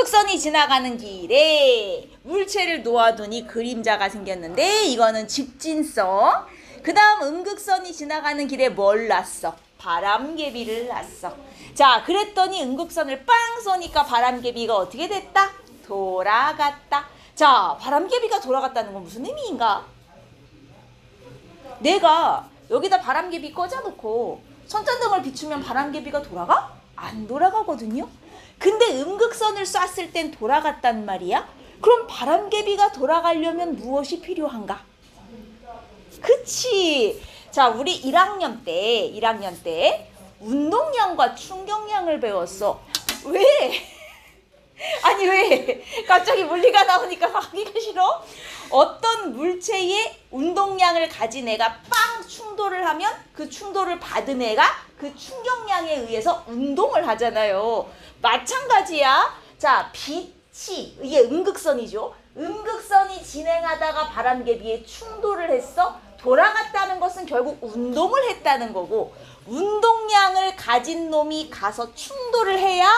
음극선이 지나가는 길에 물체를 놓아두니 그림자가 생겼는데 이거는 직진성. 그 다음 음극선이 지나가는 길에 뭘 놨어? 바람개비를 놨어. 자, 그랬더니 음극선을 빵 쏘니까 바람개비가 어떻게 됐다? 돌아갔다. 자, 바람개비가 돌아갔다는 건 무슨 의미인가? 내가 여기다 바람개비 꽂아놓고 손전등을 비추면 바람개비가 돌아가? 안 돌아가거든요. 근데 음극선을 쐈을 땐 돌아갔단 말이야. 그럼 바람개비가 돌아가려면 무엇이 필요한가? 그치. 자, 우리 1학년 때 운동량과 충격량을 배웠어. 왜? 아니 왜? 갑자기 물리가 나오니까 하기가 싫어? 어떤 물체의 운동량을 가진 애가 빵 충돌을 하면 그 충돌을 받은 애가 그 충격량에 의해서 운동을 하잖아요. 마찬가지야. 자, 빛이, 이게 음극선이죠. 음극선이 진행하다가 바람개비에 충돌을 했어. 돌아갔다는 것은 결국 운동을 했다는 거고, 운동량을 가진 놈이 가서 충돌을 해야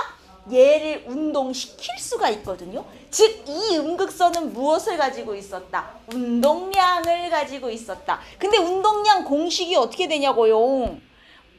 얘를 운동시킬 수가 있거든요. 즉, 이 음극선은 무엇을 가지고 있었다? 운동량을 가지고 있었다. 근데 운동량 공식이 어떻게 되냐고요?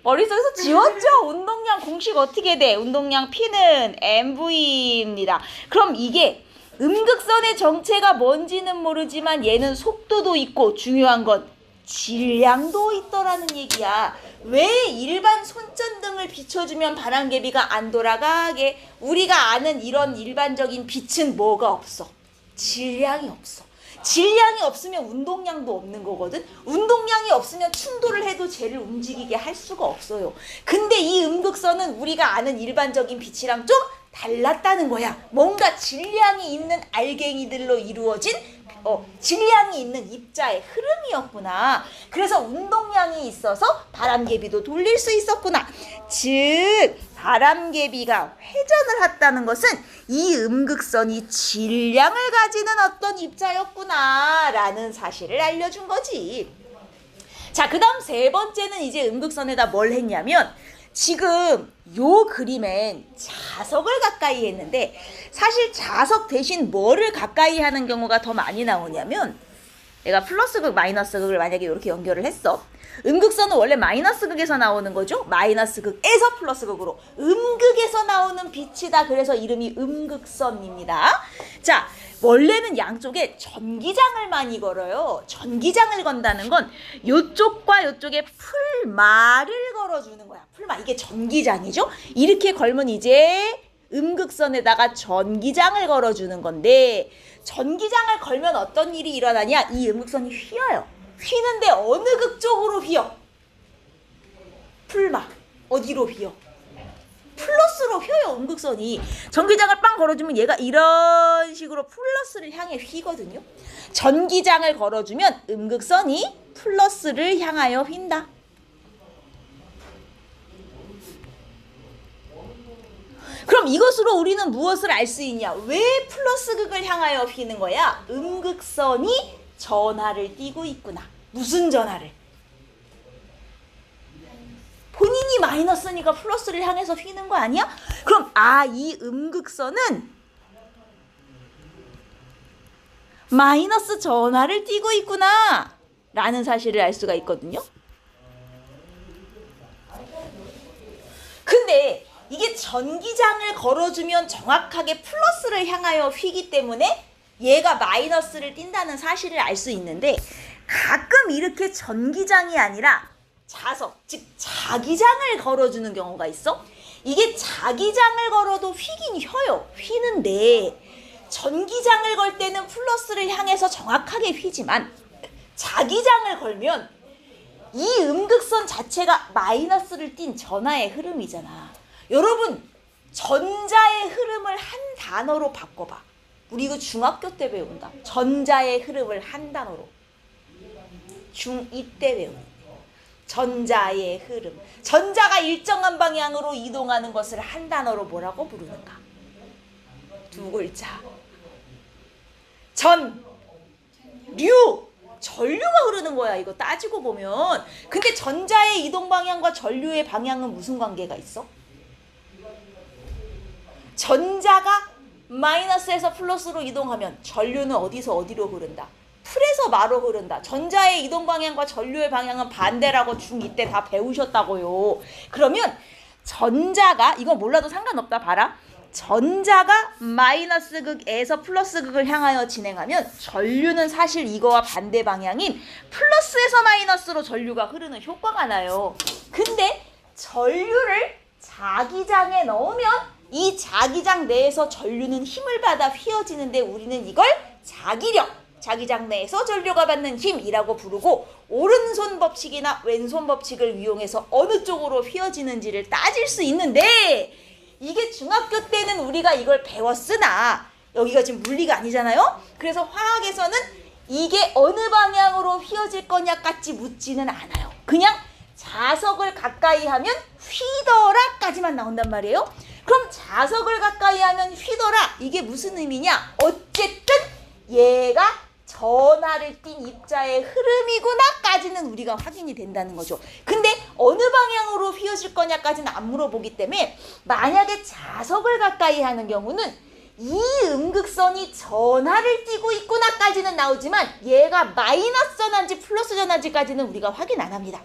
머릿속에서 지웠죠? 운동량 공식 어떻게 돼? 운동량 P는 mv입니다. 그럼 이게 음극선의 정체가 뭔지는 모르지만 얘는 속도도 있고 중요한 건 질량도 있더라는 얘기야. 왜 일반 손전등을 비춰주면 바람개비가 안 돌아가게? 우리가 아는 이런 일반적인 빛은 뭐가 없어? 질량이 없어. 질량이 없으면 운동량도 없는 거거든. 운동량이 없으면 충돌을 해도 쟤를 움직이게 할 수가 없어요. 근데 이 음극선은 우리가 아는 일반적인 빛이랑 좀 달랐다는 거야. 뭔가 질량이 있는 알갱이들로 이루어진 질량이 있는 입자의 흐름이었구나. 그래서 운동량이 있어서 바람개비도 돌릴 수 있었구나. 즉 바람개비가 회전을 했다는 것은 이 음극선이 질량을 가지는 어떤 입자였구나 라는 사실을 알려준 거지. 자, 그 다음 세 번째는 이제 음극선에다 뭘 했냐면, 지금 요 그림엔 자석을 가까이 했는데 사실 자석 대신 뭐를 가까이 하는 경우가 더 많이 나오냐면, 내가 플러스 극, 마이너스 극을 만약에 이렇게 연결을 했어. 음극선은 원래 마이너스 극에서 나오는 거죠. 마이너스 극에서 플러스 극으로. 음극에서 나오는 빛이다. 그래서 이름이 음극선입니다. 자, 원래는 양쪽에 전기장을 많이 걸어요. 전기장을 건다는 건 요쪽과 요쪽에 풀마를 걸어주는 거야. 풀마. 이게 전기장이죠. 이렇게 걸면 이제 음극선에다가 전기장을 걸어주는 건데, 전기장을 걸면 어떤 일이 일어나냐? 이 음극선이 휘어요. 휘는데 어느 극 쪽으로 휘어? 풀마. 어디로 휘어? 플러스로 휘어요. 음극선이. 전기장을 빵 걸어주면 얘가 이런 식으로 플러스를 향해 휘거든요. 전기장을 걸어주면 음극선이 플러스를 향하여 휜다. 그럼 이것으로 우리는 무엇을 알 수 있냐? 왜 플러스 극을 향하여 휘는 거야? 음극선이 전하를 띠고 있구나. 무슨 전하를? 본인이 마이너스니까 플러스를 향해서 휘는 거 아니야? 그럼 이 음극선은 마이너스 전하를 띠고 있구나 라는 사실을 알 수가 있거든요. 근데 이게 전기장을 걸어주면 정확하게 플러스를 향하여 휘기 때문에 얘가 마이너스를 띈다는 사실을 알 수 있는데, 가끔 이렇게 전기장이 아니라 자석, 즉 자기장을 걸어주는 경우가 있어. 이게 자기장을 걸어도 휘긴 휘어요. 휘는데 전기장을 걸 때는 플러스를 향해서 정확하게 휘지만, 자기장을 걸면 이 음극선 자체가 마이너스를 띤 전하의 흐름이잖아. 여러분, 전자의 흐름을 한 단어로 바꿔봐. 우리 이거 중학교 때 배운다. 전자의 흐름을 한 단어로. 중2 때 배우는 전자의 흐름. 전자가 일정한 방향으로 이동하는 것을 한 단어로 뭐라고 부르는가? 두 글자. 전류. 전류가 흐르는 거야, 이거 따지고 보면. 근데 전자의 이동 방향과 전류의 방향은 무슨 관계가 있어? 전자가 마이너스에서 플러스로 이동하면 전류는 어디서 어디로 흐른다? 풀에서 마로 흐른다. 전자의 이동 방향과 전류의 방향은 반대라고 중2 때 다 배우셨다고요. 그러면 전자가, 이건 몰라도 상관없다 봐라. 전자가 마이너스 극에서 플러스 극을 향하여 진행하면 전류는 사실 이거와 반대 방향인 플러스에서 마이너스로 전류가 흐르는 효과가 나요. 근데 전류를 자기장에 넣으면 이 자기장 내에서 전류는 힘을 받아 휘어지는데 우리는 이걸 자기력, 자기장 내에서 전류가 받는 힘이라고 부르고, 오른손 법칙이나 왼손 법칙을 이용해서 어느 쪽으로 휘어지는지를 따질 수 있는데, 이게 중학교 때는 우리가 이걸 배웠으나 여기가 지금 물리가 아니잖아요. 그래서 화학에서는 이게 어느 방향으로 휘어질 거냐까지 묻지는 않아요. 그냥 자석을 가까이 하면 휘더라까지만 나온단 말이에요. 그럼 자석을 가까이 하면 휘더라, 이게 무슨 의미냐? 어쨌든 얘가 전하를 띤 입자의 흐름이구나까지는 우리가 확인이 된다는 거죠. 근데 어느 방향으로 휘어질 거냐까지는 안 물어보기 때문에, 만약에 자석을 가까이 하는 경우는 이 음극선이 전하를 띠고 있구나까지는 나오지만 얘가 마이너스 전하인지 플러스 전하인지까지는 우리가 확인 안 합니다.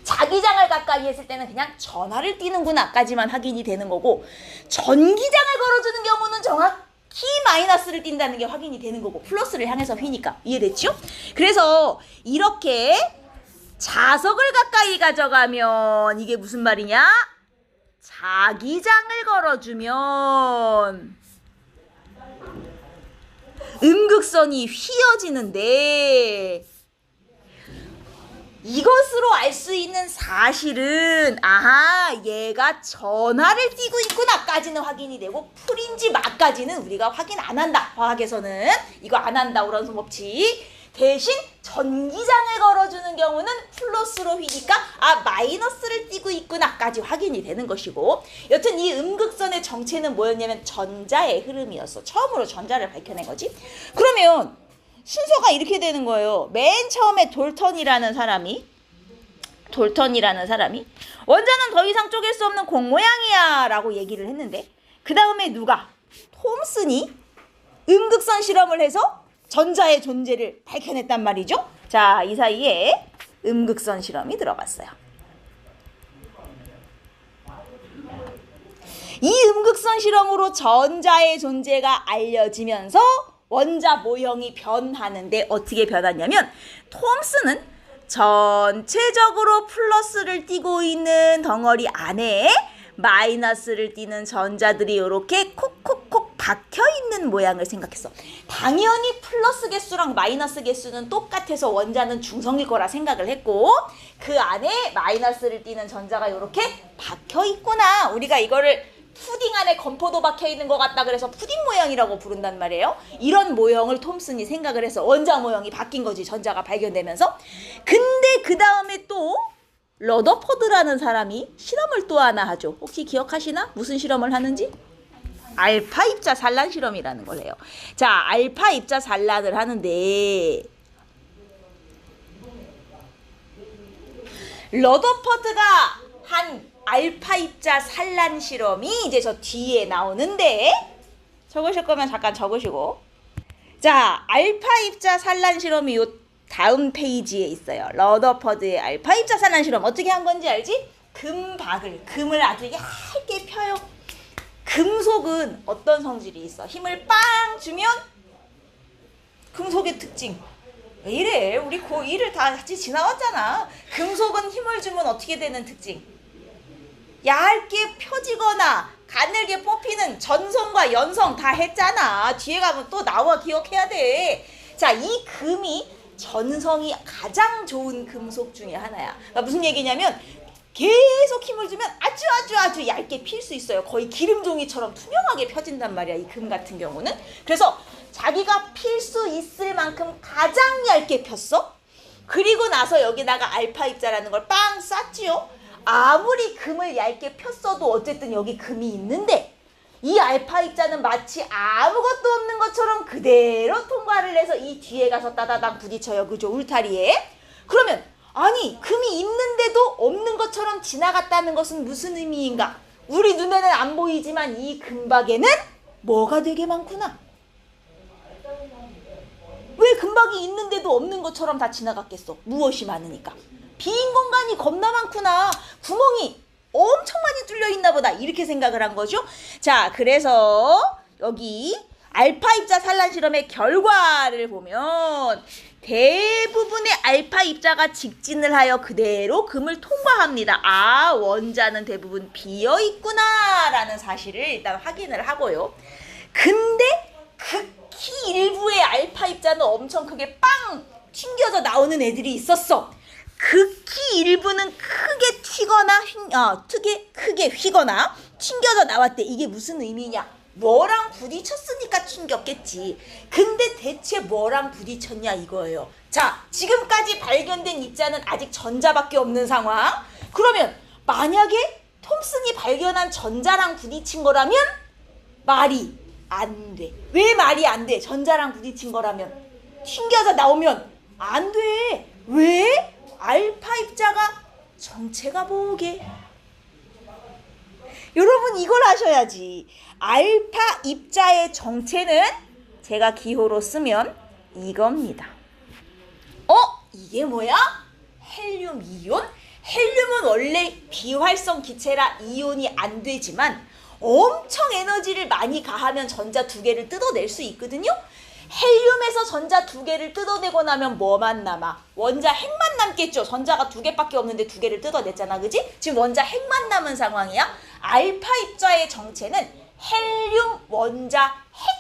자기장을 가까이 했을 때는 그냥 전하를 띠는구나까지만 확인이 되는 거고, 전기장을 걸어주는 경우는 정확히 마이너스를 띈다는 게 확인이 되는 거고, 플러스를 향해서 휘니까. 이해됐죠? 그래서 이렇게 자석을 가까이 가져가면 이게 무슨 말이냐? 자기장을 걸어주면 음극선이 휘어지는데, 이것으로 알 수 있는 사실은, 아하, 얘가 전하를 띠고 있구나까지는 확인이 되고, 풀인지 마까지는 우리가 확인 안 한다. 화학에서는 이거 안 한다, 오른손 법칙. 대신 전기장을 걸어주는 경우는 플러스로 휘니까 마이너스를 띠고 있구나까지 확인이 되는 것이고, 여튼 이 음극선의 정체는 뭐였냐면 전자의 흐름이었어. 처음으로 전자를 밝혀낸 거지. 그러면 순서가 이렇게 되는 거예요. 맨 처음에 돌턴이라는 사람이 원자는 더 이상 쪼갤 수 없는 공 모양이야 라고 얘기를 했는데, 그 다음에 누가? 톰슨이 음극선 실험을 해서 전자의 존재를 밝혀냈단 말이죠. 자, 이 사이에 음극선 실험이 들어갔어요. 이 음극선 실험으로 전자의 존재가 알려지면서 원자 모형이 변하는데, 어떻게 변하냐면 톰슨은 전체적으로 플러스를 띠고 있는 덩어리 안에 마이너스를 띠는 전자들이 이렇게 콕콕콕 박혀있는 모양을 생각했어. 당연히 플러스 개수랑 마이너스 개수는 똑같아서 원자는 중성일 거라 생각을 했고, 그 안에 마이너스를 띠는 전자가 이렇게 박혀있구나. 우리가 이거를 푸딩 안에 건포도 박혀있는 것 같다 그래서 푸딩 모양이라고 부른단 말이에요. 이런 모형을 톰슨이 생각을 해서 원자 모형이 바뀐 거지, 전자가 발견되면서. 근데 그 다음에 또 러더퍼드라는 사람이 실험을 또 하나 하죠. 혹시 기억하시나? 무슨 실험을 하는지? 알파 입자 산란 실험이라는 걸 해요. 자, 알파 입자 산란을 하는데, 러더퍼드가 한 알파 입자 산란 실험이 이제 저 뒤에 나오는데, 적으실 거면 잠깐 적으시고. 자, 알파 입자 산란 실험이 요 다음 페이지에 있어요. 러더퍼드의 알파 입자 산란 실험 어떻게 한 건지 알지? 금을 아주 얇게 펴요. 금속은 어떤 성질이 있어? 힘을 빵 주면 금속의 특징. 왜 이래? 우리 고2를 다 같이 지나왔잖아. 금속은 힘을 주면 어떻게 되는 특징? 얇게 펴지거나 가늘게 뽑히는 전성과 연성 다 했잖아. 뒤에 가면 또 나와, 기억해야 돼. 자, 이 금이 전성이 가장 좋은 금속 중에 하나야. 그러니까 무슨 얘기냐면 계속 힘을 주면 아주 얇게 필 수 있어요. 거의 기름종이처럼 투명하게 펴진단 말이야, 이 금 같은 경우는. 그래서 자기가 필 수 있을 만큼 가장 얇게 폈어. 그리고 나서 여기다가 알파 입자라는 걸 빵 쌌지요. 아무리 금을 얇게 폈어도 어쨌든 여기 금이 있는데, 이 알파 입자는 마치 아무것도 없는 것처럼 그대로 통과를 해서 이 뒤에 가서 따다당 부딪혀요. 그죠? 울타리에. 그러면 아니, 금이 있는데도 없는 것처럼 지나갔다는 것은 무슨 의미인가? 우리 눈에는 안 보이지만 이 금박에는 뭐가 되게 많구나. 왜 금박이 있는데도 없는 것처럼 다 지나갔겠어? 무엇이 많으니까. 빈 공간이 겁나 많구나. 구멍이 엄청 많이 뚫려 있나 보다. 이렇게 생각을 한 거죠. 자, 그래서 여기 알파 입자 산란 실험의 결과를 보면 대부분의 알파 입자가 직진을 하여 그대로 금을 통과합니다. 아, 원자는 대부분 비어 있구나 라는 사실을 일단 확인을 하고요. 근데 극히 일부의 알파 입자는 엄청 크게 빵 튕겨져 나오는 애들이 있었어. 극히 일부는 크게 크게 휘거나 튕겨져 나왔대. 이게 무슨 의미냐? 뭐랑 부딪혔으니까 튕겼겠지. 근데 대체 뭐랑 부딪혔냐 이거예요. 자, 지금까지 발견된 입자는 아직 전자밖에 없는 상황. 그러면 만약에 톰슨이 발견한 전자랑 부딪힌 거라면 말이 안 돼. 왜 말이 안 돼? 전자랑 부딪힌 거라면 튕겨져 나오면 안 돼. 왜? 알파 입자가 정체가 뭐게? 여러분 이걸 아셔야지. 알파 입자의 정체는 제가 기호로 쓰면 이겁니다. 이게 뭐야? 헬륨 이온? 헬륨은 원래 비활성 기체라 이온이 안 되지만 엄청 에너지를 많이 가하면 전자 두 개를 뜯어낼 수 있거든요. 헬륨에서 전자 두 개를 뜯어내고 나면 뭐만 남아? 원자 핵만 남겠죠. 전자가 두 개밖에 없는데 두 개를 뜯어냈잖아, 그지? 지금 원자 핵만 남은 상황이야. 알파 입자의 정체는 헬륨 원자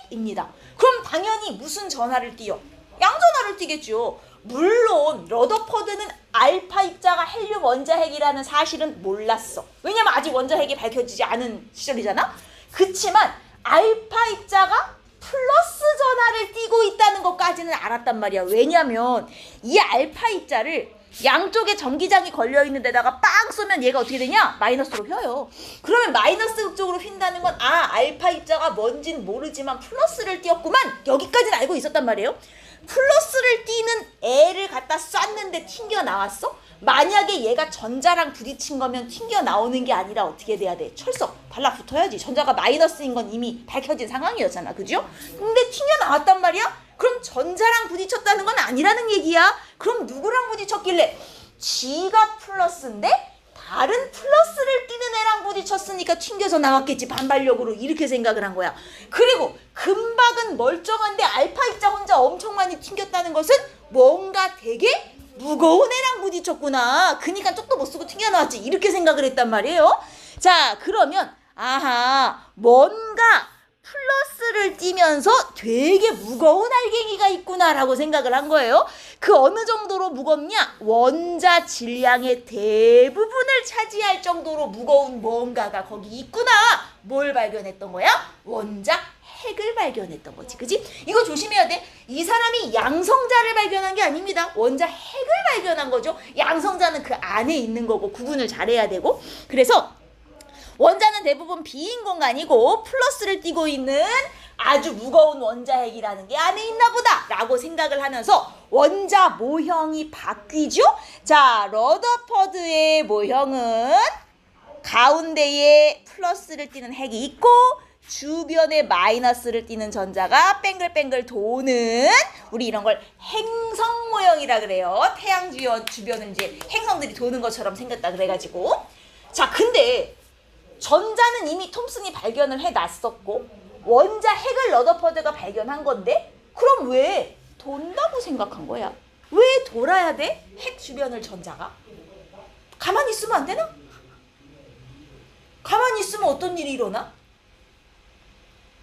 핵입니다. 그럼 당연히 무슨 전하를 띄어? 양전하를 띄겠죠. 물론 러더퍼드는 알파 입자가 헬륨 원자 핵이라는 사실은 몰랐어. 왜냐면 아직 원자 핵이 밝혀지지 않은 시절이잖아. 그치만 알파 입자가 플러스 전하를 띄고 있다는 것까지는 알았단 말이야. 왜냐면 이 알파 입자를 양쪽에 전기장이 걸려있는 데다가 빵 쏘면 얘가 어떻게 되냐? 마이너스로 휘어요. 그러면 마이너스 쪽으로 휜다는 건 알파 입자가 뭔진 모르지만 플러스를 띄었구만. 여기까지는 알고 있었단 말이에요. 플러스를 띄는 애를 갖다 쐈는데 튕겨 나왔어? 만약에 얘가 전자랑 부딪힌 거면 튕겨 나오는 게 아니라 어떻게 돼야 돼? 철석 달라붙어야지. 전자가 마이너스인 건 이미 밝혀진 상황이었잖아. 그죠? 근데 튕겨 나왔단 말이야? 그럼 전자랑 부딪혔다는 건 아니라는 얘기야. 그럼 누구랑 부딪혔길래? G가 플러스인데 다른 플러스를 띄는 애랑 부딪혔으니까 튕겨서 나왔겠지. 반발력으로. 이렇게 생각을 한 거야. 그리고 금박은 멀쩡한데 알파 입자 혼자 엄청 많이 튕겼다는 것은 뭔가 되게 무거운 애랑 부딪혔구나. 그니까 쪽도 못 쓰고 튕겨 나왔지. 이렇게 생각을 했단 말이에요. 자, 그러면 뭔가 플러스를 띄면서 되게 무거운 알갱이가 있구나라고 생각을 한 거예요. 그 어느 정도로 무겁냐? 원자 질량의 대부분을 차지할 정도로 무거운 뭔가가 거기 있구나. 뭘 발견했던 거야? 원자 핵을 발견했던 거지. 그지? 이거 조심해야 돼. 이 사람이 양성자를 발견한 게 아닙니다. 원자 핵을 발견한 거죠. 양성자는 그 안에 있는 거고 구분을 잘해야 되고. 그래서 원자는 대부분 비인 공간이고 플러스를 띠고 있는 아주 무거운 원자 핵이라는 게 안에 있나 보다 라고 생각을 하면서 원자 모형이 바뀌죠. 자, 러더퍼드의 모형은 가운데에 플러스를 띠는 핵이 있고 주변에 마이너스를 띠는 전자가 뱅글뱅글 도는, 우리 이런 걸 행성 모형이라 그래요. 태양 주변을 이제 행성들이 도는 것처럼 생겼다 그래가지고. 자, 근데 전자는 이미 톰슨이 발견을 해놨었고 원자 핵을 러더퍼드가 발견한 건데 그럼 왜 돈다고 생각한 거야? 왜 돌아야 돼? 핵 주변을 전자가? 가만히 있으면 안 되나? 가만히 있으면 어떤 일이 일어나?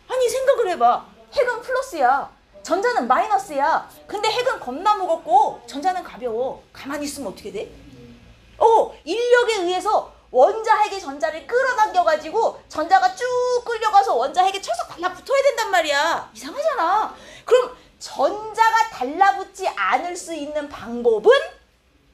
아니 생각을 해봐. 핵은 플러스야. 전자는 마이너스야. 근데 핵은 겁나 무겁고 전자는 가벼워. 가만히 있으면 어떻게 돼? 인력에 의해서 원자 핵의 전자를 끌어당겨가지고 전자가 쭉 끌려가서 원자 핵에 철석 달라붙어야 된단 말이야. 이상하잖아. 그럼 전자가 달라붙지 않을 수 있는 방법은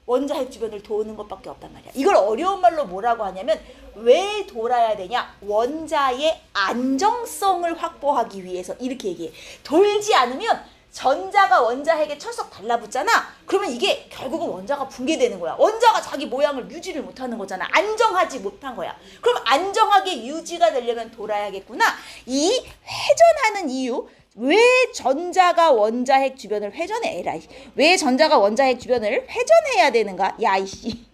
원자 핵 주변을 도는 것밖에 없단 말이야. 이걸 어려운 말로 뭐라고 하냐면 왜 돌아야 되냐? 원자의 안정성을 확보하기 위해서 이렇게 얘기해. 돌지 않으면 전자가 원자핵에 철석 달라붙잖아. 그러면 이게 결국은 원자가 붕괴되는 거야. 원자가 자기 모양을 유지를 못하는 거잖아. 안정하지 못한 거야. 그럼 안정하게 유지가 되려면 돌아야겠구나. 이 회전하는 이유, 왜 전자가 원자핵 주변을 회전해? 에라이. 왜 전자가 원자핵 주변을 회전해야 되는가? 야 이씨.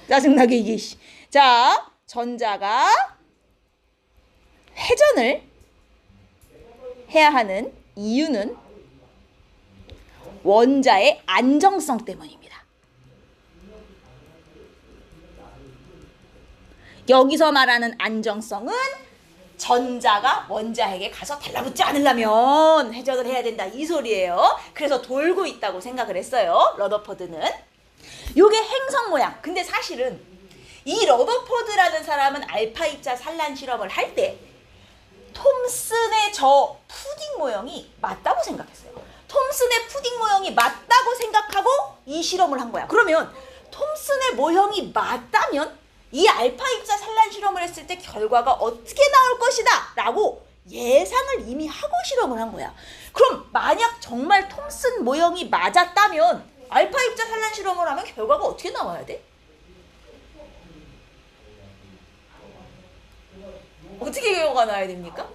짜증나게 이게 씨. 자, 전자가 회전을 해야 하는 이유는 원자의 안정성 때문입니다. 여기서 말하는 안정성은 전자가 원자핵에 가서 달라붙지 않으려면 회전을 해야 된다 이 소리예요. 그래서 돌고 있다고 생각을 했어요. 러더퍼드는. 요게 행성 모양. 근데 사실은 이 러더퍼드라는 사람은 알파 입자 산란 실험을 할 때 톰슨의 저 푸딩 모형이 맞다고 생각했어요. 톰슨의 푸딩 모형이 맞다고 생각하고 이 실험을 한 거야. 그러면 톰슨의 모형이 맞다면 이 알파 입자 산란 실험을 했을 때 결과가 어떻게 나올 것이다 라고 예상을 이미 하고 실험을 한 거야. 그럼 만약 정말 톰슨 모형이 맞았다면 알파 입자 산란 실험을 하면 결과가 어떻게 나와야 돼? 어떻게 결과가 나와야 됩니까?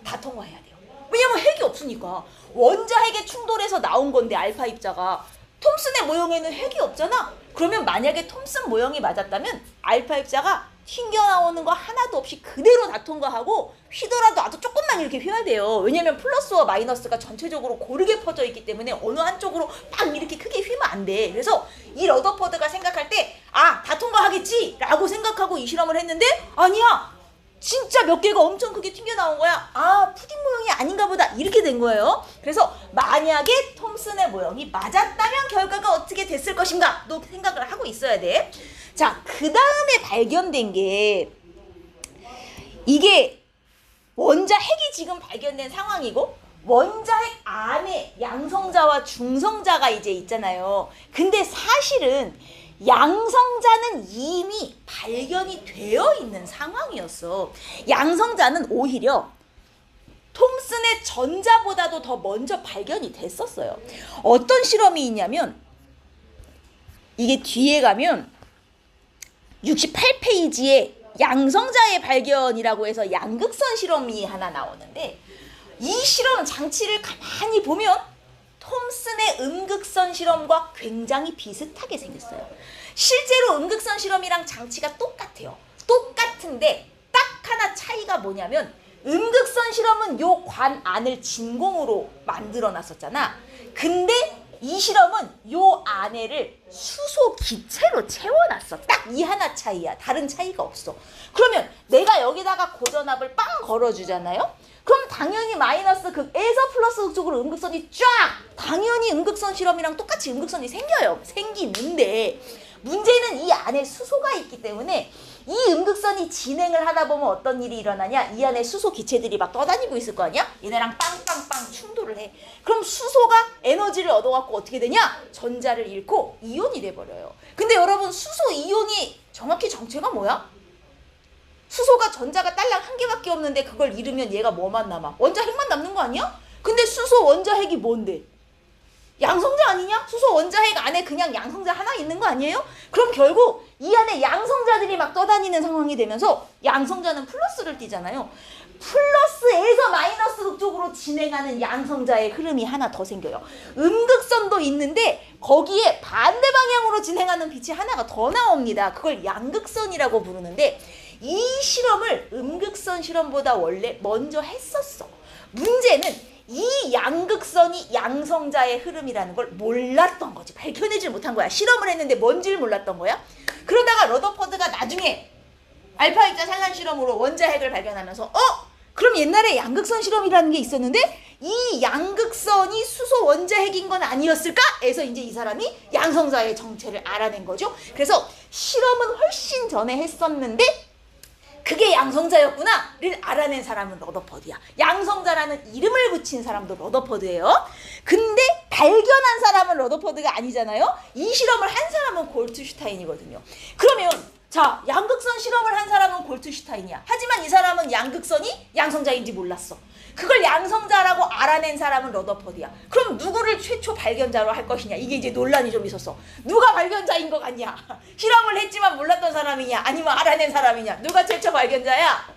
다 통과해야 돼요. 왜냐면 핵이 없으니까. 원자핵에 충돌해서 나온 건데 알파 입자가. 톰슨의 모형에는 핵이 없잖아. 그러면 만약에 톰슨 모형이 맞았다면 알파 입자가 튕겨나오는 거 하나도 없이 그대로 다 통과하고 휘더라도 아주 조금만 이렇게 휘어야 돼요. 왜냐면 플러스와 마이너스가 전체적으로 고르게 퍼져 있기 때문에 어느 한쪽으로 막 이렇게 크게 휘면 안 돼. 그래서 이 러더퍼드가 생각할 때 다 통과하겠지 라고 생각하고 이 실험을 했는데 아니야. 진짜 몇 개가 엄청 크게 튕겨나온 거야. 푸딩 모형이 아닌가 보다. 이렇게 된 거예요. 그래서 만약에 톰슨의 모형이 맞았다면 결과가 어떻게 됐을 것인가 너 생각을 하고 있어야 돼. 자, 그 다음에 발견된 게 이게 원자핵이 지금 발견된 상황이고 원자핵 안에 양성자와 중성자가 이제 있잖아요. 근데 사실은 양성자는 이미 발견이 되어 있는 상황이었어. 양성자는 오히려 톰슨의 전자보다도 더 먼저 발견이 됐었어요. 어떤 실험이 있냐면 이게 뒤에 가면 68페이지에 양성자의 발견이라고 해서 양극선 실험이 하나 나오는데 이 실험 장치를 가만히 보면 톰슨의 음극선 실험과 굉장히 비슷하게 생겼어요. 실제로 음극선 실험이랑 장치가 똑같아요. 똑같은데 딱 하나 차이가 뭐냐면 음극선 실험은 요 관 안을 진공으로 만들어 놨었잖아. 근데 이 실험은 요 안에를 수소 기체로 채워놨어. 딱 이 하나 차이야. 다른 차이가 없어. 그러면 내가 여기다가 고전압을 빵 걸어주잖아요. 그럼 당연히 마이너스 극에서 플러스 극 쪽으로 음극선이 쫙 당연히 음극선 실험이랑 똑같이 음극선이 생겨요. 생기는데 문제는 이 안에 수소가 있기 때문에 이 음극선이 진행을 하다 보면 어떤 일이 일어나냐? 이 안에 수소 기체들이 막 떠다니고 있을 거 아니야? 얘네랑 빵빵빵 충돌을 해. 그럼 수소가 에너지를 얻어갖고 어떻게 되냐? 전자를 잃고 이온이 돼버려요. 근데 여러분 수소 이온이 정확히 정체가 뭐야? 수소가 전자가 딸랑 한 개밖에 없는데 그걸 잃으면 얘가 뭐만 남아? 원자핵만 남는 거 아니야? 근데 수소 원자핵이 뭔데? 양성자 아니냐? 수소 원자핵 안에 그냥 양성자 하나 있는 거 아니에요? 그럼 결국 이 안에 양성자들이 막 떠다니는 상황이 되면서 양성자는 플러스를 띠잖아요. 플러스에서 마이너스 극쪽으로 진행하는 양성자의 흐름이 하나 더 생겨요. 음극선도 있는데 거기에 반대 방향으로 진행하는 빛이 하나가 더 나옵니다. 그걸 양극선이라고 부르는데 이 실험을 음극선 실험보다 원래 먼저 했었어. 문제는 이 양극선이 양성자의 흐름이라는 걸 몰랐던 거지. 밝혀내질 못한 거야. 실험을 했는데 뭔지를 몰랐던 거야. 그러다가 러더퍼드가 나중에 알파 입자 산란 실험으로 원자핵을 발견하면서 그럼 옛날에 양극선 실험이라는 게 있었는데 이 양극선이 수소 원자핵인 건 아니었을까? 해서 이제 이 사람이 양성자의 정체를 알아낸 거죠. 그래서 실험은 훨씬 전에 했었는데 그게 양성자였구나를 알아낸 사람은 러더퍼드야. 양성자라는 이름을 붙인 사람도 러더퍼드예요. 근데 발견한 사람은 러더퍼드가 아니잖아요. 이 실험을 한 사람은 골트슈타인이거든요. 그러면 자, 양극선 실험을 한 사람은 골트슈타인이야. 하지만 이 사람은 양극선이 양성자인지 몰랐어. 그걸 양성자라고 알아낸 사람은 러더퍼드야. 그럼 누구를 최초 발견자로 할 것이냐? 이게 이제 논란이 좀 있었어. 누가 발견자인 것 같냐? 실험을 했지만 몰랐던 사람이냐? 아니면 알아낸 사람이냐? 누가 최초 발견자야?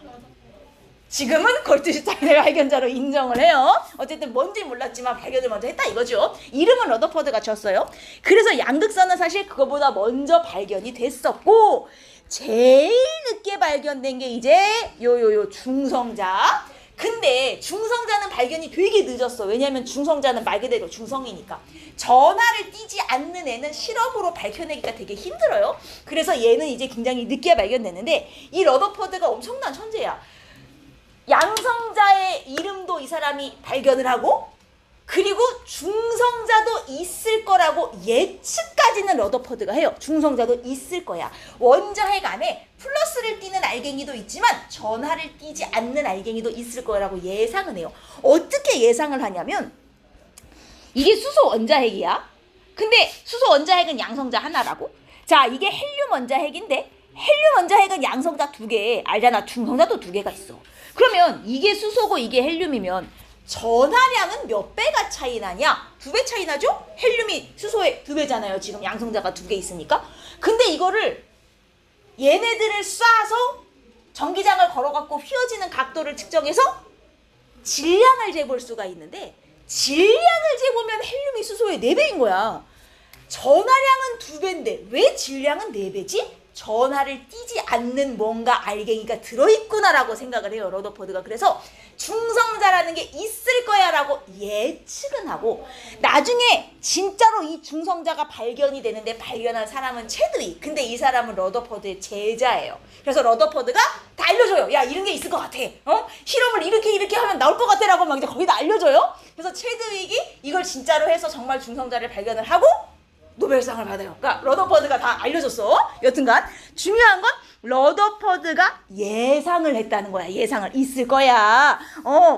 지금은 골트슈타인을 발견자로 인정을 해요. 어쨌든 뭔지 몰랐지만 발견을 먼저 했다 이거죠. 이름은 러더퍼드가 졌어요. 그래서 양극선은 사실 그거보다 먼저 발견이 됐었고, 제일 늦게 발견된 게 이제 요 중성자. 근데 중성자는 발견이 되게 늦었어. 왜냐하면 중성자는 말 그대로 중성이니까. 전하를 띠지 않는 애는 실험으로 밝혀내기가 되게 힘들어요. 그래서 얘는 이제 굉장히 늦게 발견됐는데, 이 러더퍼드가 엄청난 천재야. 양성자의 이름도 이 사람이 발견을 하고, 그리고 중성자도 있을 거라고 예측까지는 러더퍼드가 해요. 중성자도 있을 거야. 원자핵 안에 플러스를 띠는 알갱이도 있지만 전하를 띠지 않는 알갱이도 있을 거라고 예상은 해요. 어떻게 예상을 하냐면, 이게 수소 원자핵이야. 근데 수소 원자핵은 양성자 하나라고. 자, 이게 헬륨 원자핵인데 헬륨 원자핵은 양성자 2개, 알잖아. 중성자도 2개가 있어. 그러면 이게 수소고 이게 헬륨이면 전하량은 몇 배가 차이 나냐? 2배 차이 나죠? 헬륨이 수소의 2배잖아요. 지금 양성자가 2개 있으니까. 근데 이거를 얘네들을 쏴서 전기장을 걸어갖고 휘어지는 각도를 측정해서 질량을 재볼 수가 있는데, 질량을 재보면 헬륨이 수소의 4배인 거야. 전하량은 2배인데 왜 질량은 4배지? 전하를 띠지 않는 뭔가 알갱이가 들어있구나라고 생각을 해요, 러더퍼드가. 그래서 중성자라는 게 있을 거야 라고 예측은 하고, 나중에 진짜로 이 중성자가 발견이 되는데 발견한 사람은 체드윅. 근데 이 사람은 러더퍼드의 제자예요. 그래서 러더퍼드가 다 알려줘요. 야, 이런 게 있을 것 같아. 실험을 이렇게 하면 나올 것 같아 라고 막 이제 거기다 알려줘요. 그래서 체드윅이 이걸 진짜로 해서 정말 중성자를 발견을 하고 노벨상을 받아요. 그러니까 러더퍼드가 다 알려줬어. 여튼간 중요한 건 러더퍼드가 예상을 했다는 거야. 예상을 있을 거야.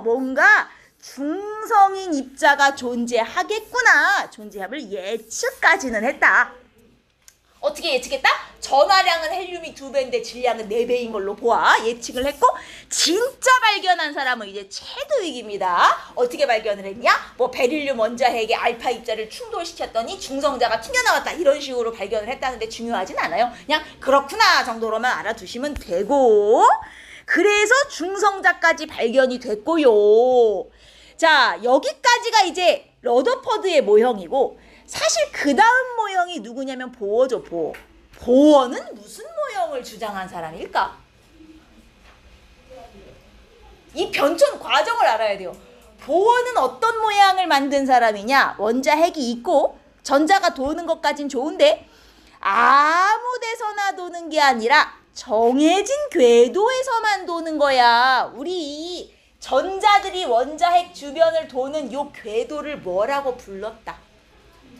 뭔가 중성인 입자가 존재하겠구나. 존재함을 예측까지는 했다. 어떻게 예측했다? 전하량은 헬륨이 2배인데 질량은 4배인 걸로 보아 예측을 했고, 진짜 발견한 사람은 이제 체드윅입니다. 어떻게 발견을 했냐? 뭐 베릴륨 원자핵의 알파 입자를 충돌시켰더니 중성자가 튕겨나왔다, 이런 식으로 발견을 했다는데 중요하진 않아요. 그냥 그렇구나 정도로만 알아두시면 되고, 그래서 중성자까지 발견이 됐고요. 자, 여기까지가 이제 러더퍼드의 모형이고, 사실 그 다음 모형이 누구냐면 보어죠. 보어는 무슨 모형을 주장한 사람일까? 이 변천 과정을 알아야 돼요. 보어는 어떤 모양을 만든 사람이냐? 원자핵이 있고 전자가 도는 것까진 좋은데 아무 데서나 도는 게 아니라 정해진 궤도에서만 도는 거야. 우리 이 전자들이 원자핵 주변을 도는 요 궤도를 뭐라고 불렀다?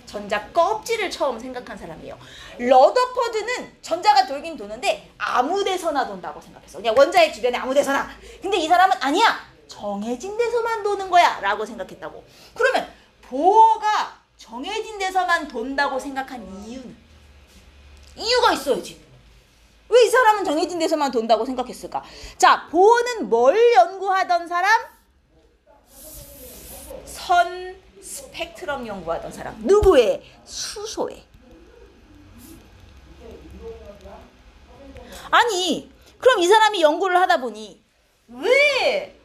전자 껍질을 처음 생각한 사람이에요. 러더퍼드는 전자가 돌긴 도는데 아무 데서나 돈다고 생각했어. 그냥 원자핵 주변에 아무 데서나. 근데 이 사람은 아니야, 정해진 데서만 도는 거야 라고 생각했다고. 그러면 보어가 정해진 데서만 돈다고 생각한 이유가 있어야지. 왜 이 사람은 정해진 데서만 돈다고 생각했을까? 자, 보어는 뭘 연구하던 사람? 스펙트럼 연구하던 사람. 누구의? 수소의. 아니, 그럼 이 사람이 연구를 하다 보니 왜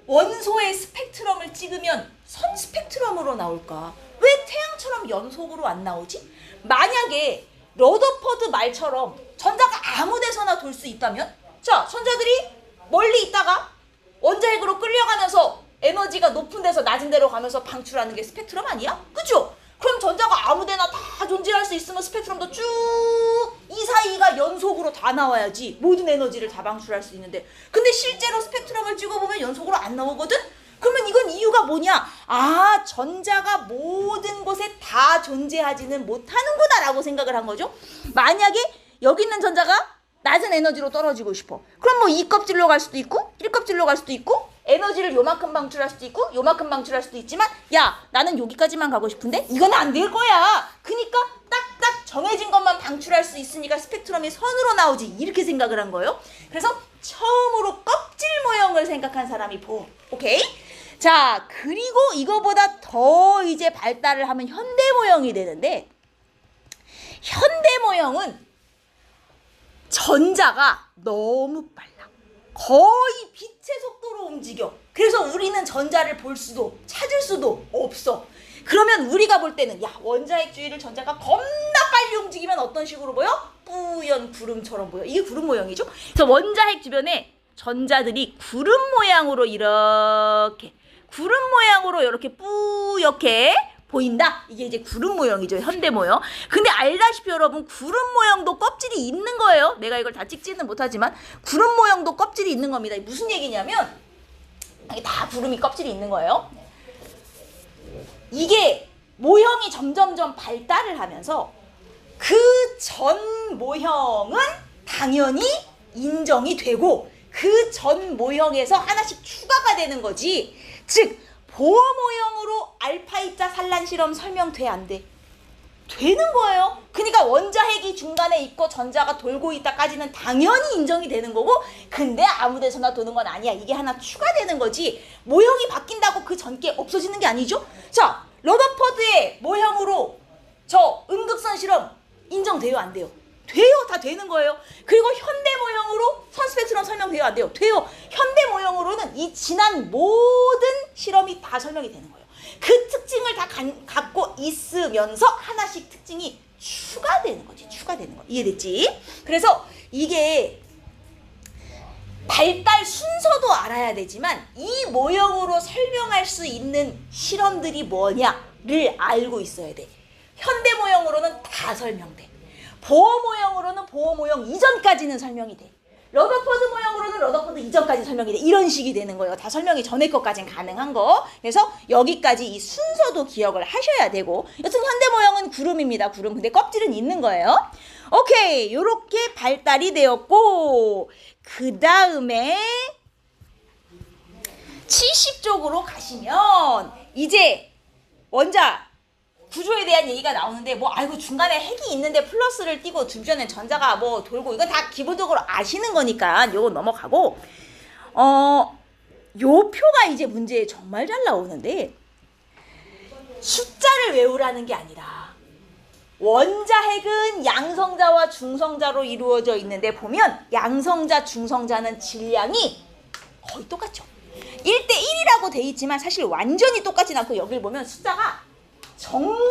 원소의 스펙트럼을 찍으면 선 스펙트럼으로 나올까? 왜 태양처럼 연속으로 안 나오지? 만약에 러더퍼드 말처럼 전자가 아무 데서나 돌 수 있다면, 자, 전자들이 멀리 있다가 원자핵으로 끌려가면서 에너지가 높은 데서 낮은 데로 가면서 방출하는 게 스펙트럼 아니야? 그죠? 그럼 전자가 아무 데나 다 존재할 수 있으면 스펙트럼도 쭉 이 사이가 연속으로 다 나와야지 모든 에너지를 다 방출할 수 있는데, 근데 실제로 스펙트럼을 찍어보면 연속으로 안 나오거든? 그러면 이건 이유가 뭐냐? 아, 전자가 모든 곳에 다 존재하지는 못하는구나 라고 생각을 한 거죠. 만약에 여기 있는 전자가 낮은 에너지로 떨어지고 싶어. 그럼 뭐 2껍질로 갈 수도 있고 1껍질로 갈 수도 있고 에너지를 요만큼 방출할 수도 있고 요만큼 방출할 수도 있지만, 야, 나는 여기까지만 가고 싶은데 이건 안 될 거야. 그러니까 딱딱 정해진 것만 방출할 수 있으니까 스펙트럼이 선으로 나오지 이렇게 생각을 한 거예요. 그래서 처음으로 껍질 모형을 생각한 사람이 보험. 오케이? 자, 그리고 이거보다 더 이제 발달을 하면 현대 모형이 되는데, 현대 모형은 전자가 너무 빨라. 거의 빛의 속도로 움직여. 그래서 우리는 전자를 볼 수도 찾을 수도 없어. 그러면 우리가 볼 때는 야, 원자핵 주위를 전자가 겁나 빨리 움직이면 어떤 식으로 보여? 뿌연 구름처럼 보여. 이게 구름 모형이죠. 그래서 원자핵 주변에 전자들이 구름 모양으로 이렇게 뿌옇게 보인다. 이게 이제 구름 모형이죠. 현대 모형. 근데 알다시피 여러분, 구름 모형도 껍질이 있는 거예요. 내가 이걸 다 찍지는 못하지만 구름 모형도 껍질이 있는 겁니다. 무슨 얘기냐면 이게 다 구름이 껍질이 있는 거예요. 이게 모형이 점점점 발달을 하면서 그 전 모형은 당연히 인정이 되고 그 전 모형에서 하나씩 추가가 되는 거지. 즉 보어 모형으로 알파 입자 산란 실험 설명돼 안 돼? 되는 거예요. 그러니까 원자핵이 중간에 있고 전자가 돌고 있다까지는 당연히 인정이 되는 거고, 근데 아무 데서나 도는 건 아니야. 이게 하나 추가되는 거지. 모형이 바뀐다고 그 전게 없어지는 게 아니죠. 자, 러더퍼드의 모형으로 저 음극선 실험 인정돼요, 안 돼요? 돼요. 다 되는 거예요. 그리고 현대 모형으로 선스펙트럼 설명돼요, 안 돼요? 돼요. 현대 모형으로는 이 지난 모든 실험이 다 설명이 되는 거예요. 그 특징을 다 갖고 있으면서 하나씩 특징이 추가되는 거지. 추가되는 거. 이해됐지? 그래서 이게 발달 순서도 알아야 되지만 이 모형으로 설명할 수 있는 실험들이 뭐냐를 알고 있어야 돼. 현대 모형으로는 다 설명돼. 보어 모형으로는 보어 모형 이전까지는 설명이 돼. 러더퍼드 모형으로는 러더퍼드 이전까지 설명이 돼. 이런 식이 되는 거예요. 다 설명이 전에 것까지는 가능한 거. 그래서 여기까지 이 순서도 기억을 하셔야 되고, 여튼 현대 모형은 구름입니다. 구름. 근데 껍질은 있는 거예요. 오케이. 요렇게 발달이 되었고, 그 다음에 70쪽으로 가시면 이제 원자 구조에 대한 얘기가 나오는데, 뭐 아이고 중간에 핵이 있는데 플러스를 띄고 주변에 전자가 뭐 돌고, 이건 다 기본적으로 아시는 거니까 요거 넘어가고, 요 표가 이제 문제에 정말 잘 나오는데, 숫자를 외우라는 게 아니라 원자핵은 양성자와 중성자로 이루어져 있는데, 보면 양성자 중성자는 질량이 거의 똑같죠. 1대 1이라고 돼 있지만 사실 완전히 똑같진 않고, 여기를 보면 숫자가 정말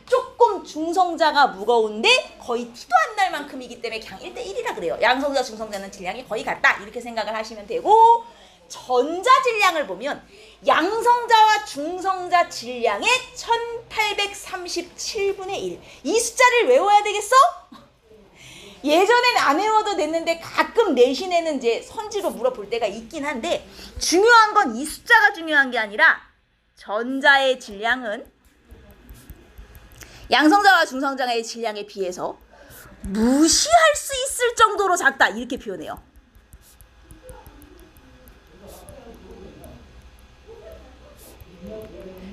조금 중성자가 무거운데 거의 티도 안 날 만큼이기 때문에 그냥 1대 1이라 그래요. 양성자 중성자는 질량이 거의 같다, 이렇게 생각을 하시면 되고, 전자 질량을 보면 양성자와 중성자 질량의 1837분의 1. 이 숫자를 외워야 되겠어? 예전엔 안 외워도 됐는데 가끔 내신에는 이제 선지로 물어볼 때가 있긴 한데, 중요한 건 이 숫자가 중요한 게 아니라 전자의 질량은 양성자와 중성자의 질량에 비해서 무시할 수 있을 정도로 작다, 이렇게 표현해요.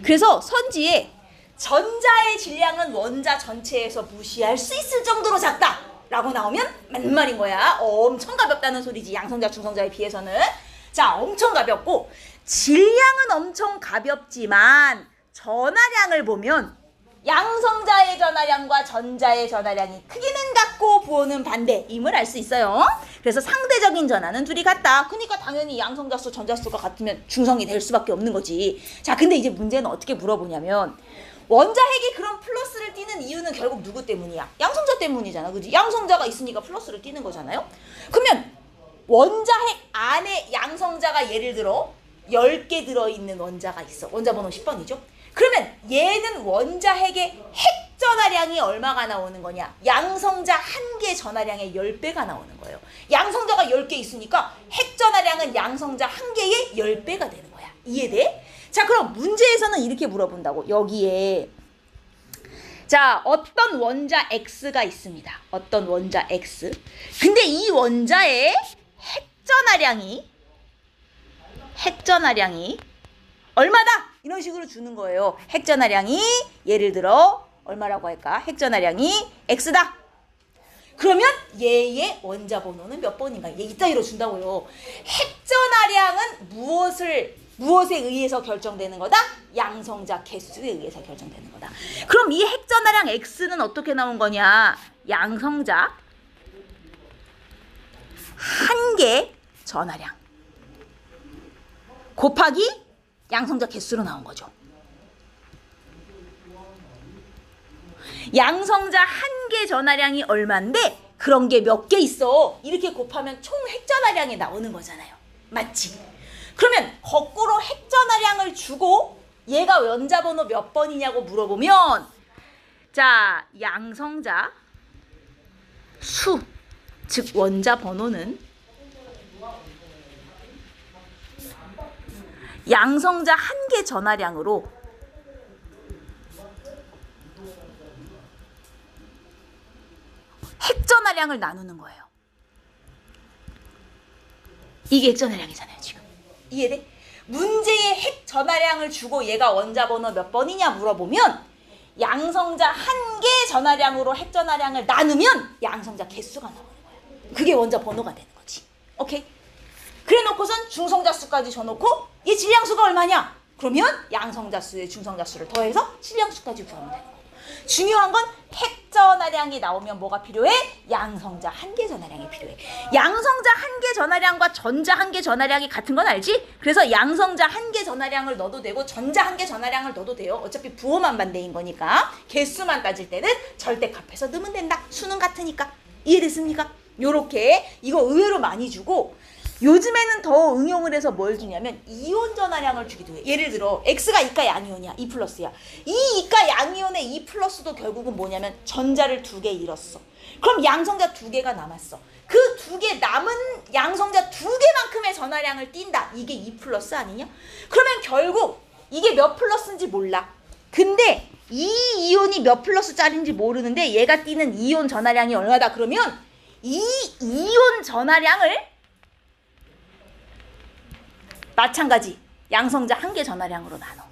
그래서 선지에 전자의 질량은 원자 전체에서 무시할 수 있을 정도로 작다 라고 나오면 맞는 말인 거야. 엄청 가볍다는 소리지, 양성자 중성자에 비해서는. 자, 엄청 가볍고, 질량은 엄청 가볍지만 전하량을 보면 양성자의 전하량과 전자의 전하량이 크기는 같고 부호는 반대임을 알 수 있어요. 그래서 상대적인 전하는 둘이 같다. 그러니까 당연히 양성자수 전자수가 같으면 중성이 될 수밖에 없는 거지. 자, 근데 이제 문제는 어떻게 물어보냐면, 원자핵이 그런 플러스를 띄는 이유는 결국 누구 때문이야? 양성자 때문이잖아, 그지? 양성자가 있으니까 플러스를 띄는 거잖아요. 그러면 원자핵 안에 양성자가 예를 들어 10개 들어있는 원자가 있어. 원자 번호 10번이죠. 그러면 얘는 원자핵의 핵 전하량이 얼마가 나오는 거냐? 양성자 한 개 전하량의 10배가 나오는 거예요. 양성자가 10개 있으니까 핵 전하량은 양성자 한 개의 10배가 되는 거야. 이해돼? 자, 그럼 문제에서는 이렇게 물어본다고. 여기에 자, 어떤 원자 X가 있습니다. 어떤 원자 X. 근데 이 원자의 핵 전하량이 얼마다? 이런 식으로 주는 거예요. 핵 전하량이 예를 들어 얼마라고 할까? 핵전하량이 x다. 그러면 얘의 원자 번호는 몇 번인가? 얘 이따위로 준다고요. 핵전하량은 무엇에 의해서 결정되는 거다? 양성자 개수에 의해서 결정되는 거다. 그럼 이 핵전하량 x는 어떻게 나온 거냐? 양성자 한 개 전하량 곱하기 양성자 개수로 나온 거죠. 양성자 한 개 전하량이 얼만데 그런 게 몇 개 있어. 이렇게 곱하면 총 핵전하량이 나오는 거잖아요. 맞지? 그러면 거꾸로 핵전하량을 주고 얘가 원자 번호 몇 번이냐고 물어보면 자, 양성자 수, 즉 원자 번호는 양성자 한 개 전하량으로 핵전하량을 나누는 거예요. 이게 핵전하량이잖아요, 지금. 이해돼? 문제의 핵전하량을 주고 얘가 원자 번호 몇 번이냐 물어보면 양성자 한 개 전하량으로 핵전하량을 나누면 양성자 개수가 나오는 거야. 그게 원자 번호가 되는 거지. 오케이? 그래 놓고선 중성자 수까지 줘놓고 이 질량수가 얼마냐? 그러면 양성자 수에 중성자 수를 더해서 질량수까지 구하면 되는 거고. 중요한 건 핵전하량이 나오면 뭐가 필요해? 양성자 한 개 전하량이 필요해. 양성자 한 개 전하량과 전자 한 개 전하량이 같은 건 알지? 그래서 양성자 한 개 전하량을 넣어도 되고 전자 한 개 전하량을 넣어도 돼요. 어차피 부호만 반대인 거니까. 개수만 따질 때는 절대값해서 넣으면 된다. 수는 같으니까. 이해됐습니까? 요렇게 이거 의외로 많이 주고 요즘에는 더 응용을 해서 뭘 주냐면 이온 전하량을 주기도 해. 예를 들어 X가 이가 양이온이야. 2 플러스야. 이 이가 양이온의 2 플러스도 결국은 뭐냐면 전자를 2개 잃었어. 그럼 양성자 2개가 남았어. 그 2개 남은 양성자 2개만큼의 전하량을 띈다. 이게 2 플러스 아니냐? 그러면 결국 이게 몇 플러스인지 몰라. 근데 이 이온이 몇 플러스짜리인지 모르는데 얘가 띄는 이온 전하량이 얼마다. 그러면 이 이온 전하량을 마찬가지 양성자 한 개 전하량으로 나눠.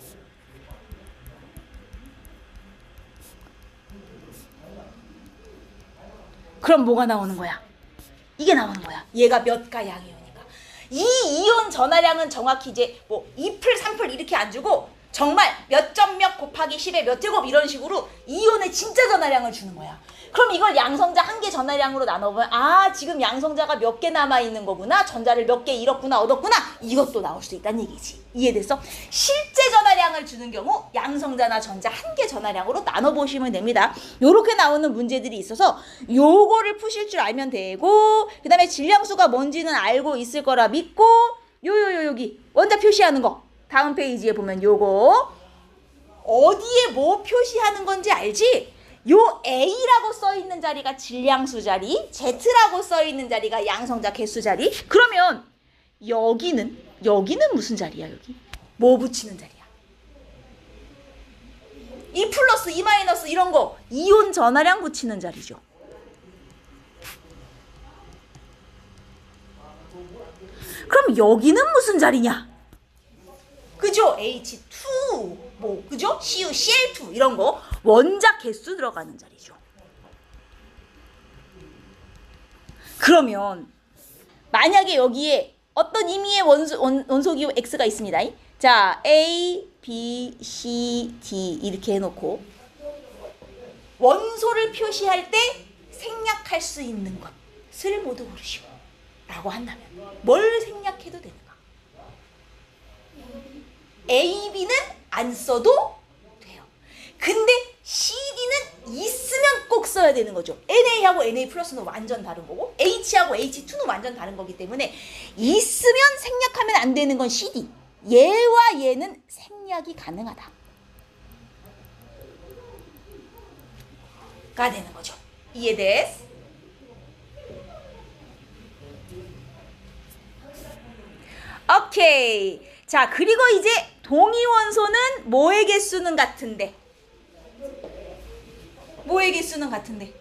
그럼 뭐가 나오는 거야? 이게 나오는 거야. 얘가 몇 가 양이오니까. 이 이온 전하량은 정확히 이제 뭐 2풀, 3풀 이렇게 안 주고 정말 몇 점 몇 곱하기 10의 몇 제곱 이런 식으로 이온의 진짜 전하량을 주는 거야. 그럼 이걸 양성자 한 개 전하량으로 나눠보면 아, 지금 양성자가 몇 개 남아있는 거구나. 전자를 몇 개 잃었구나, 얻었구나. 이것도 나올 수 있다는 얘기지. 이해됐어? 실제 전하량을 주는 경우 양성자나 전자 한 개 전하량으로 나눠보시면 됩니다. 요렇게 나오는 문제들이 있어서 요거를 푸실 줄 알면 되고 그 다음에 질량수가 뭔지는 알고 있을 거라 믿고 여기 원자 표시하는 거 다음 페이지에 보면 요거 어디에 뭐 표시하는 건지 알지? 요 A라고 써있는 자리가 질량수 자리, Z라고 써있는 자리가 양성자 개수 자리. 그러면 여기는 무슨 자리야? 여기 뭐 붙이는 자리야? 2 플러스 2 마이너스 이런 거 이온 전하량 붙이는 자리죠. 그럼 여기는 무슨 자리냐? 그죠? H2 뭐 그죠? CU, Cl2 이런 거 원자 개수 들어가는 자리죠. 그러면 만약에 여기에 어떤 의미의 원소기호 X가 있습니다. 자, A, B, C, D 이렇게 해놓고 원소를 표시할 때 생략할 수 있는 것을 모두 고르시오 라고 한다면 뭘 생략해도 되는가? A, B는 안 써도 돼요. 근데 CD는 있으면 꼭 써야 되는 거죠. NA하고 NA 플러스는 완전 다른 거고 H하고 H2는 완전 다른 거기 때문에 있으면 생략하면 안 되는 건 CD. 얘와 얘는 생략이 가능하다. 가 되는 거죠. 이해됐어? 오케이. 자, 그리고 이제 동위원소는 뭐의 개수는 같은데? 뭐의 개수는 같은데?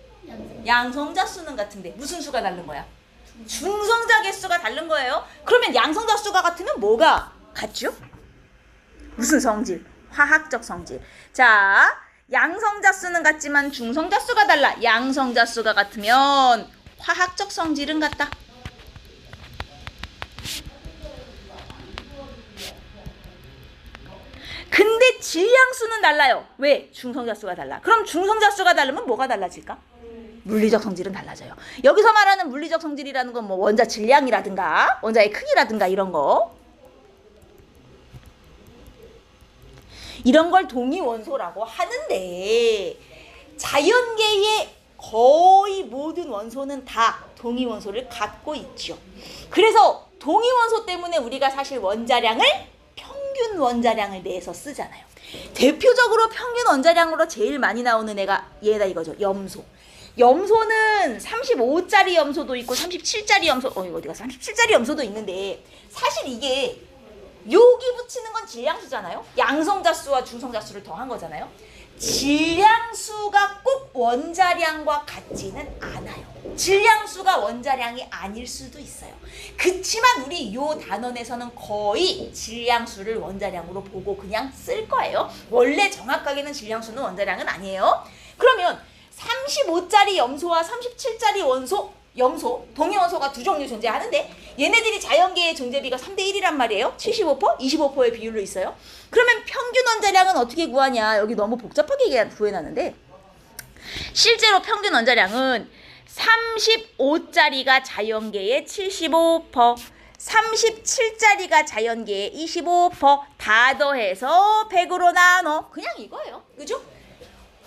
양성자 수는 같은데 무슨 수가 다른 거야? 중성자 개수가 다른 거예요. 그러면 양성자 수가 같으면 뭐가 같죠? 무슨 성질? 화학적 성질. 자, 양성자 수는 같지만 중성자 수가 달라. 양성자 수가 같으면 화학적 성질은 같다. 근데 질량수는 달라요. 왜? 중성자 수가 달라. 그럼 중성자 수가 다르면 뭐가 달라질까? 물리적 성질은 달라져요. 여기서 말하는 물리적 성질이라는 건 뭐 원자 질량이라든가 원자의 크기라든가 이런 거, 이런 걸 동위원소라고 하는데 자연계의 거의 모든 원소는 다 동위원소를 갖고 있죠. 그래서 동위원소 때문에 우리가 사실 원자량을 평균 원자량을 내서 쓰잖아요. 대표적으로 평균 원자량으로 제일 많이 나오는 애가 얘다 이거죠. 염소. 염소는 35짜리 염소도 있고 37짜리 염소, 이거 어디가 37짜리 염소도 있는데 사실 이게 여기 붙이는 건 질량수잖아요. 양성자수와 중성자수를 더한 거잖아요. 질량수가 꼭 원자량과 같지는 않아요. 질량수가 원자량이 아닐 수도 있어요. 그치만 우리 요 단원에서는 거의 질량수를 원자량으로 보고 그냥 쓸 거예요. 원래 정확하게는 질량수는 원자량은 아니에요. 그러면 35짜리 염소와 37짜리 염소, 동위원소가 두 종류 존재하는데 얘네들이 자연계의 존재비가 3대1이란 말이에요. 75%, 25%의 비율로 있어요. 그러면 평균 원자량은 어떻게 구하냐? 여기 너무 복잡하게 구해놨는데 실제로 평균 원자량은 35짜리가 자연계의 75%, 37짜리가 자연계의 25%다 더해서 100으로 나눠. 그냥 이거예요. 그죠?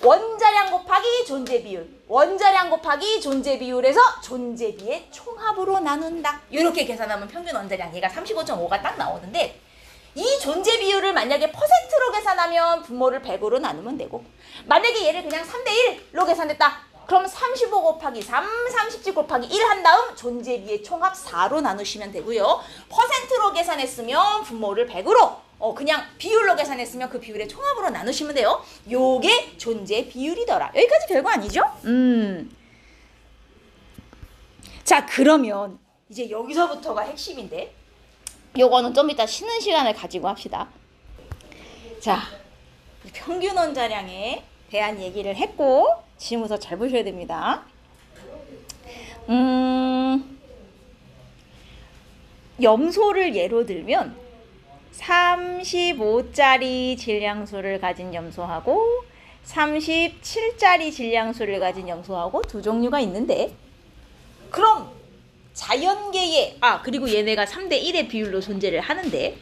원자량 곱하기 존재 비율, 원자량 곱하기 존재 비율에서 존재비의 총합으로 나눈다. 이렇게 계산하면 평균 원자량 얘가 35.5가 딱 나오는데 이 존재 비율을 만약에 퍼센트로 계산하면 분모를 100으로 나누면 되고 만약에 얘를 그냥 3대1로 계산했다. 그럼 35 곱하기 3, 37 곱하기 1 한 다음 존재비의 총합 4로 나누시면 되고요. 퍼센트로 계산했으면 분모를 100으로 그냥 비율로 계산했으면 그 비율의 총합으로 나누시면 돼요. 요게 존재 비율이더라. 여기까지 별거 아니죠? 자, 그러면 이제 여기서부터가 핵심인데 요거는 좀 이따 쉬는 시간을 가지고 합시다. 자, 평균 원자량에 대한 얘기를 했고 지금부터 잘 보셔야 됩니다. 염소를 예로 들면 35짜리 질량수를 가진 염소하고 37짜리 질량수를 가진 염소하고 두 종류가 있는데 그럼 자연계에 그리고 얘네가 3대1의 비율로 존재를 하는데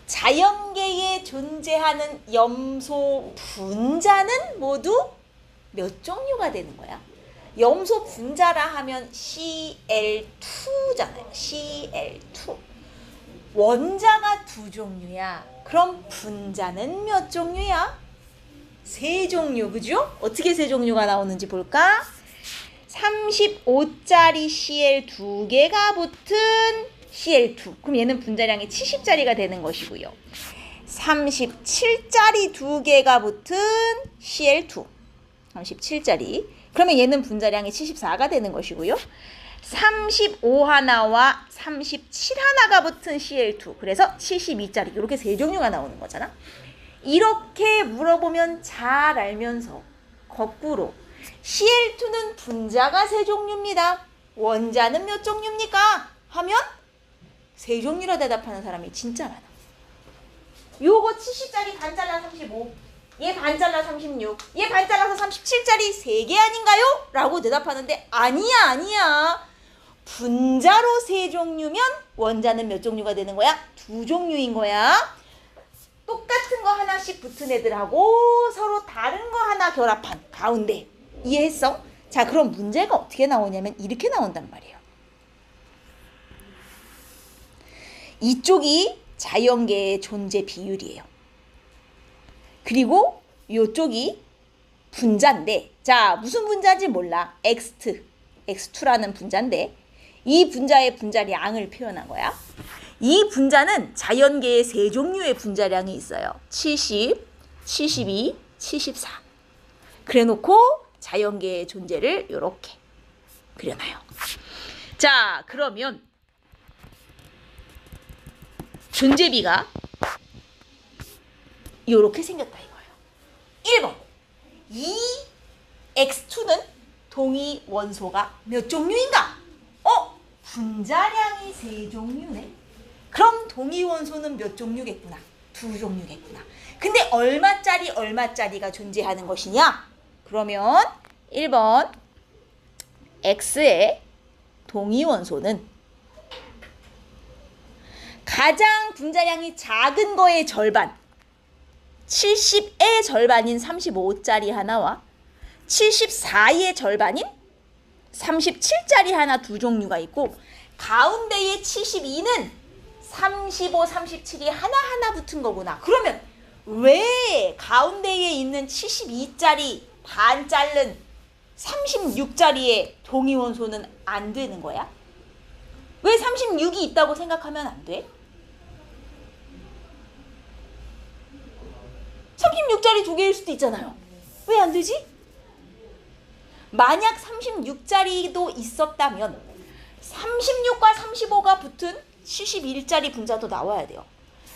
자연계에 존재하는 염소 분자는 모두 몇 종류가 되는 거야? 염소 분자라 하면 Cl2잖아요. Cl2. 원자가 두 종류야. 그럼 분자는 몇 종류야? 세 종류, 그죠? 어떻게 세 종류가 나오는지 볼까? 35짜리 Cl 2개가 붙은 Cl2. 그럼 얘는 분자량이 70짜리가 되는 것이고요. 37짜리 2개가 붙은 Cl2. 37짜리. 그러면 얘는 분자량이 74가 되는 것이고요. 35 하나와 37 하나가 붙은 Cl2. 그래서 72짜리. 이렇게 세 종류가 나오는 거잖아. 이렇게 물어보면 잘 알면서 거꾸로 Cl2는 분자가 세 종류입니다. 원자는 몇 종류입니까? 하면 세 종류라 대답하는 사람이 진짜 많아. 요거 70짜리 반 잘라 35. 얘 반 잘라 36. 얘 반 잘라서 37짜리 3개 아닌가요? 라고 대답하는데 아니야. 분자로 세 종류면 원자는 몇 종류가 되는 거야? 두 종류인 거야. 똑같은 거 하나씩 붙은 애들하고 서로 다른 거 하나 결합한 가운데. 이해했어? 자, 그럼 문제가 어떻게 나오냐면 이렇게 나온단 말이에요. 이쪽이 자연계의 존재 비율이에요. 그리고 이쪽이 분자인데, 자, 무슨 분자인지 몰라. X2라는 분자인데 이 분자의 분자량을 표현한 거야. 이 분자는 자연계의 세 종류의 분자량이 있어요. 70, 72, 74. 그래놓고 자연계의 존재를 이렇게 그려놔요. 자, 그러면 존재비가 이렇게 생겼다 이거예요. 1번 이 X2는 동위 원소가 몇 종류인가? 분자량이 3종류네. 그럼 동위 원소는 몇 종류겠구나? 2종류겠구나. 근데 얼마짜리가 존재하는 것이냐? 그러면 1번 X의 동위 원소는 가장 분자량이 작은 거의 절반, 70의 절반인 35짜리 하나와 74의 절반인 37짜리 하나 두 종류가 있고, 가운데의 72는 35, 37이 하나하나 붙은 거구나. 그러면 왜 가운데에 있는 72짜리 반 자른 36짜리의 동위원소는 안 되는 거야? 왜 36이 있다고 생각하면 안 돼? 36짜리 두 개일 수도 있잖아요. 왜 안 되지? 만약 36짜리도 있었다면 36과 35가 붙은 71짜리 분자도 나와야 돼요.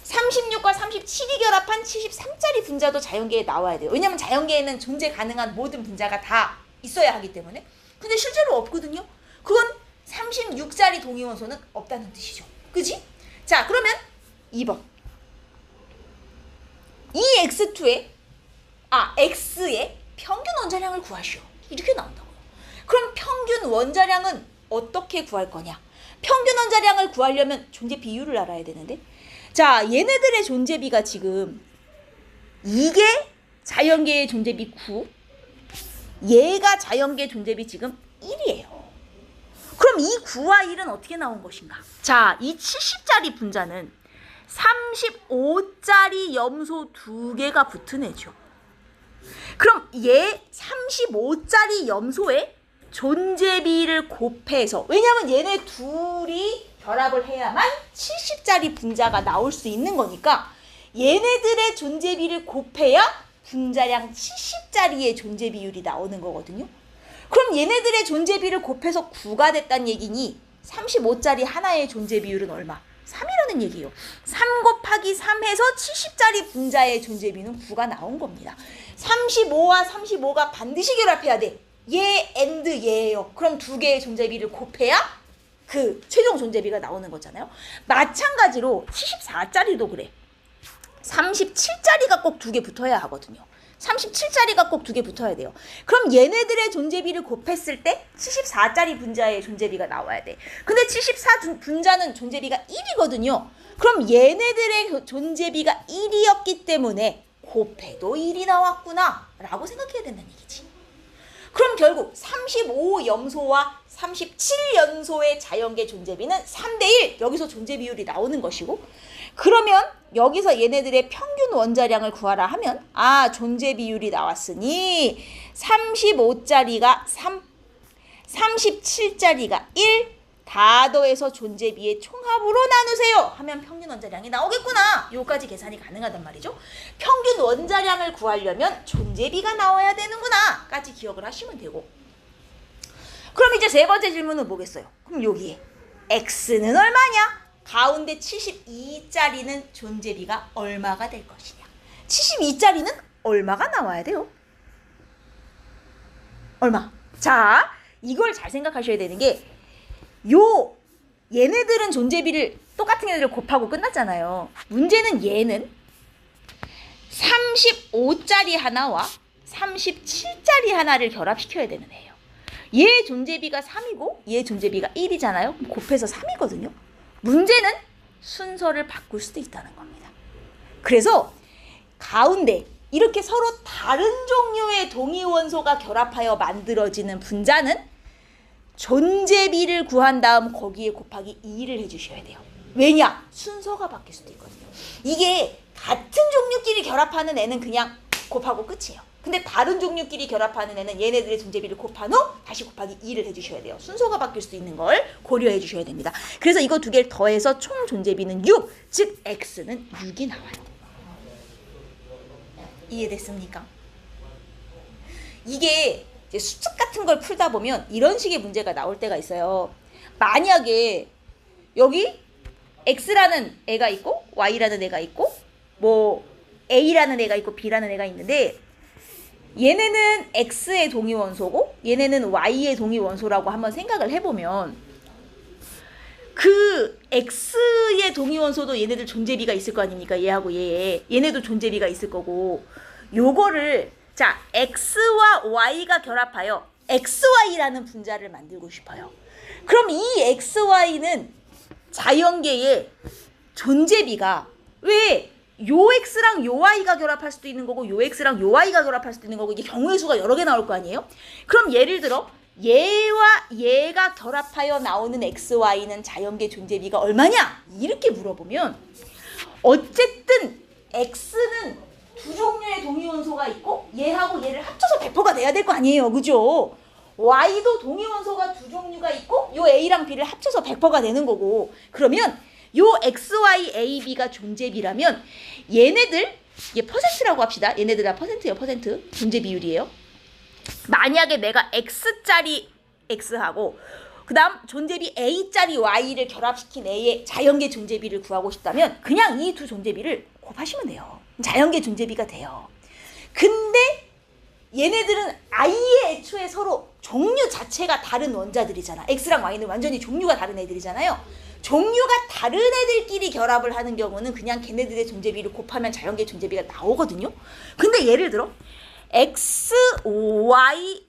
36과 37이 결합한 73짜리 분자도 자연계에 나와야 돼요. 왜냐면 자연계에는 존재 가능한 모든 분자가 다 있어야 하기 때문에. 근데 실제로 없거든요. 그건 36짜리 동위원소는 없다는 뜻이죠. 그지? 자, 그러면 2번. 이 X의 평균 원자량을 구하시오. 이렇게 나온다고요. 그럼 평균 원자량은 어떻게 구할 거냐? 평균 원자량을 구하려면 존재 비율을 알아야 되는데, 자, 얘네들의 존재비가 지금 이게 자연계의 존재비 9, 얘가 자연계 존재비 지금 1이에요. 그럼 이 9와 1은 어떻게 나온 것인가? 자, 이 70짜리 분자는 35짜리 염소 2개가 붙은 애죠. 그럼 얘 35짜리 염소의 존재비를 곱해서, 왜냐면 얘네 둘이 결합을 해야만 70짜리 분자가 나올 수 있는 거니까 얘네들의 존재비를 곱해야 분자량 70짜리의 존재 비율이 나오는 거거든요. 그럼 얘네들의 존재비를 곱해서 9가 됐단 얘기니 35짜리 하나의 존재 비율은 얼마? 3이라는 얘기예요. 3 곱하기 3 해서 70짜리 분자의 존재비는 9가 나온 겁니다. 35와 35가 반드시 결합해야 돼. 얘 앤드 얘예요. 그럼 두 개의 존재비를 곱해야 그 최종 존재비가 나오는 거잖아요. 마찬가지로 74짜리도 그래. 37짜리가 꼭 두 개 붙어야 하거든요. 37짜리가 꼭 두 개 붙어야 돼요. 그럼 얘네들의 존재비를 곱했을 때 74짜리 분자의 존재비가 나와야 돼. 근데 74 분자는 존재비가 1이거든요. 그럼 얘네들의 존재비가 1이었기 때문에 곱해도 1이 나왔구나 라고 생각해야 된다는 얘기지. 그럼 결국 35염소와 37연소의 자연계 존재비는 3대1, 여기서 존재 비율이 나오는 것이고, 그러면 여기서 얘네들의 평균 원자량을 구하라 하면 존재 비율이 나왔으니 35짜리가 3, 37짜리가 1, 다 더해서 존재비의 총합으로 나누세요 하면 평균 원자량이 나오겠구나. 요까지 계산이 가능하단 말이죠. 평균 원자량을 구하려면 존재비가 나와야 되는구나 까지 기억을 하시면 되고, 그럼 이제 세 번째 질문은 뭐겠어요? 그럼 여기에 X는 얼마냐? 가운데 72짜리는 존재비가 얼마가 될 것이냐? 72짜리는 얼마가 나와야 돼요? 얼마? 자, 이걸 잘 생각하셔야 되는 게, 얘네들은 존재비를 똑같은 애들을 곱하고 끝났잖아요. 문제는 얘는 35짜리 하나와 37짜리 하나를 결합시켜야 되는 애예요. 얘 존재비가 3이고 얘 존재비가 1이잖아요. 곱해서 3이거든요. 문제는 순서를 바꿀 수도 있다는 겁니다. 그래서 가운데 이렇게 서로 다른 종류의 동위원소가 결합하여 만들어지는 분자는 존재비를 구한 다음 거기에 곱하기 2를 해주셔야 돼요. 왜냐? 순서가 바뀔 수도 있거든요. 이게 같은 종류끼리 결합하는 애는 그냥 곱하고 끝이에요. 근데 다른 종류끼리 결합하는 애는 얘네들의 존재비를 곱한 후 다시 곱하기 2를 해주셔야 돼요. 순서가 바뀔 수 있는 걸 고려해 주셔야 됩니다. 그래서 이거 두 개를 더해서 총 존재비는 6, 즉 X는 6이 나와요. 이해됐습니까? 이게 이제 수특 같은 걸 풀다 보면 이런 식의 문제가 나올 때가 있어요. 만약에 여기 X라는 애가 있고 Y라는 애가 있고 뭐 A라는 애가 있고 B라는 애가 있는데 얘네는 X의 동위원소고 얘네는 Y의 동위원소라고 한번 생각을 해보면 그 X의 동위원소도 얘네들 존재비가 있을 거 아닙니까? 얘하고 얘네도 존재비가 있을 거고 요거를 자 X와 Y가 결합하여 XY라는 분자를 만들고 싶어요. 그럼 이 XY는 자연계의 존재비가 왜 요 X랑 요 Y가 결합할 수도 있는 거고 요 X랑 요 Y가 결합할 수도 있는 거고 이게 경우의 수가 여러 개 나올 거 아니에요? 그럼 예를 들어 얘와 얘가 결합하여 나오는 XY는 자연계 존재비가 얼마냐? 이렇게 물어보면 어쨌든 X는 두 종류의 동위원소가 있고 얘하고 얘를 합쳐서 100%가 돼야 될 거 아니에요. 그죠? Y도 동위원소가 두 종류가 있고 요 A랑 B를 합쳐서 100%가 되는 거고 그러면 요 XY, A, B가 존재비라면 얘네들 얘 퍼센트라고 합시다. 얘네들 다 퍼센트예요. 퍼센트. 존재 비율이에요. 만약에 내가 X짜리 X하고 그 다음 존재비 A짜리 Y를 결합시킨 A의 자연계 존재비를 구하고 싶다면 그냥 이 두 존재비를 곱하시면 돼요. 자연계 존재비가 돼요. 근데 얘네들은 아예 애초에 서로 종류 자체가 다른 원자들이잖아. X랑 Y는 완전히 종류가 다른 애들이잖아요. 종류가 다른 애들끼리 결합을 하는 경우는 그냥 걔네들의 존재비를 곱하면 자연계 존재비가 나오거든요. 근데 예를 들어 X, Y,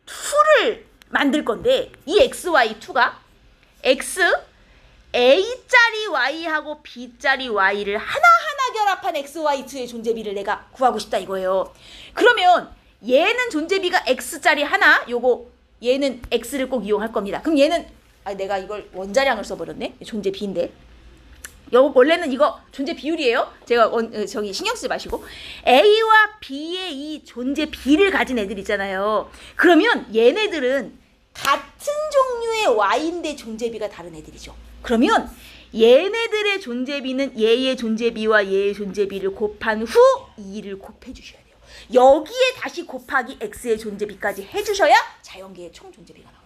2를 만들 건데 이 XY2가 X, A짜리 Y하고 B짜리 Y를 하나하나 결합한 XY2의 존재비를 내가 구하고 싶다 이거예요. 그러면 얘는 존재비가 X짜리 하나, 요거 얘는 X를 꼭 이용할 겁니다. 그럼 얘는 내가 이걸 원자량을 써버렸네. 존재 B인데. 원래는 이거 존재 비율이에요. 제가 저기 신경 쓰지 마시고 A와 B의 이 존재 B를 가진 애들 있잖아요. 그러면 얘네들은 같은 종류의 Y인데 존재비가 다른 애들이죠. 그러면 얘네들의 존재비는 얘의 존재비와 얘의 존재비를 곱한 후 2를 곱해 주셔야 돼요. 여기에 다시 곱하기 X의 존재비까지 해주셔야 자연계의 총 존재비가 나와요.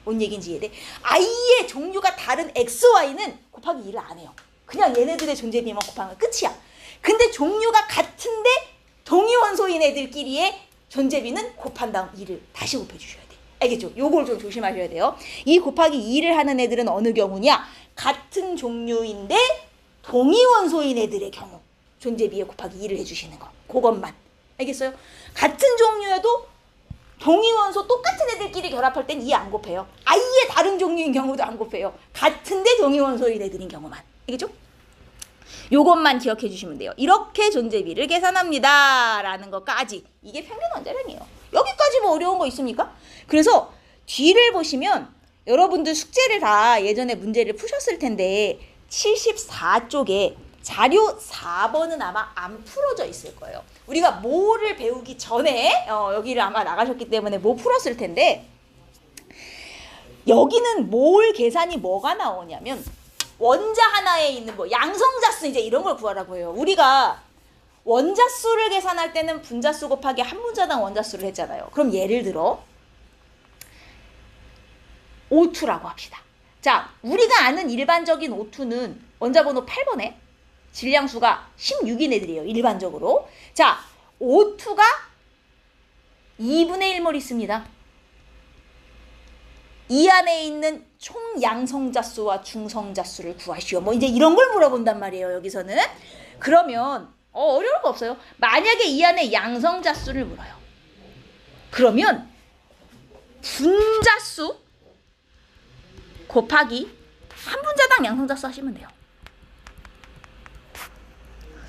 뭔 얘기인지 이해돼? 아예 종류가 다른 XY는 곱하기 2를 안 해요. 그냥 얘네들의 존재비만 곱하면 끝이야. 근데 종류가 같은데 동위원소인 애들끼리의 존재비는 곱한 다음 2를 다시 곱해주셔야 돼. 알겠죠? 요걸 좀 조심하셔야 돼요. 이 곱하기 2를 하는 애들은 어느 경우냐? 같은 종류인데 동위원소인 애들의 경우 존재비에 곱하기 2를 해주시는 거. 그것만. 알겠어요? 같은 종류여도 동위원소 똑같은 애들끼리 결합할 땐 2 안 곱해요. 아예 다른 종류인 경우도 안 곱해요. 같은데 동위원소인 애들인 경우만. 알겠죠? 요것만 기억해 주시면 돼요. 이렇게 존재비를 계산합니다. 라는 것까지. 이게 평균 원자량이에요. 여기까지 뭐 어려운 거 있습니까? 그래서 뒤를 보시면 여러분들 숙제를 다 예전에 문제를 푸셨을 텐데 74쪽에 자료 4번은 아마 안 풀어져 있을 거예요. 우리가 모를 배우기 전에 여기를 아마 나가셨기 때문에 모 풀었을 텐데 여기는 몰 계산이 뭐가 나오냐면 원자 하나에 있는 뭐 양성자수 이제 이런 걸 구하라고 해요. 우리가 원자수를 계산할 때는 분자수 곱하기 한 분자당 원자수를 했잖아요. 그럼 예를 들어 O2라고 합시다. 자, 우리가 아는 일반적인 O2는 원자번호 8번에 질량수가 16인 애들이에요. 일반적으로. 자, O2가 2분의 1몰 있습니다. 이 안에 있는 총 양성자수와 중성자수를 구하시오. 뭐 이제 이런 걸 물어본단 말이에요. 여기서는. 그러면 어려울 거 없어요. 만약에 이 안에 양성자수를 물어요. 그러면 분자수 곱하기 한 분자당 양성자수 하시면 돼요.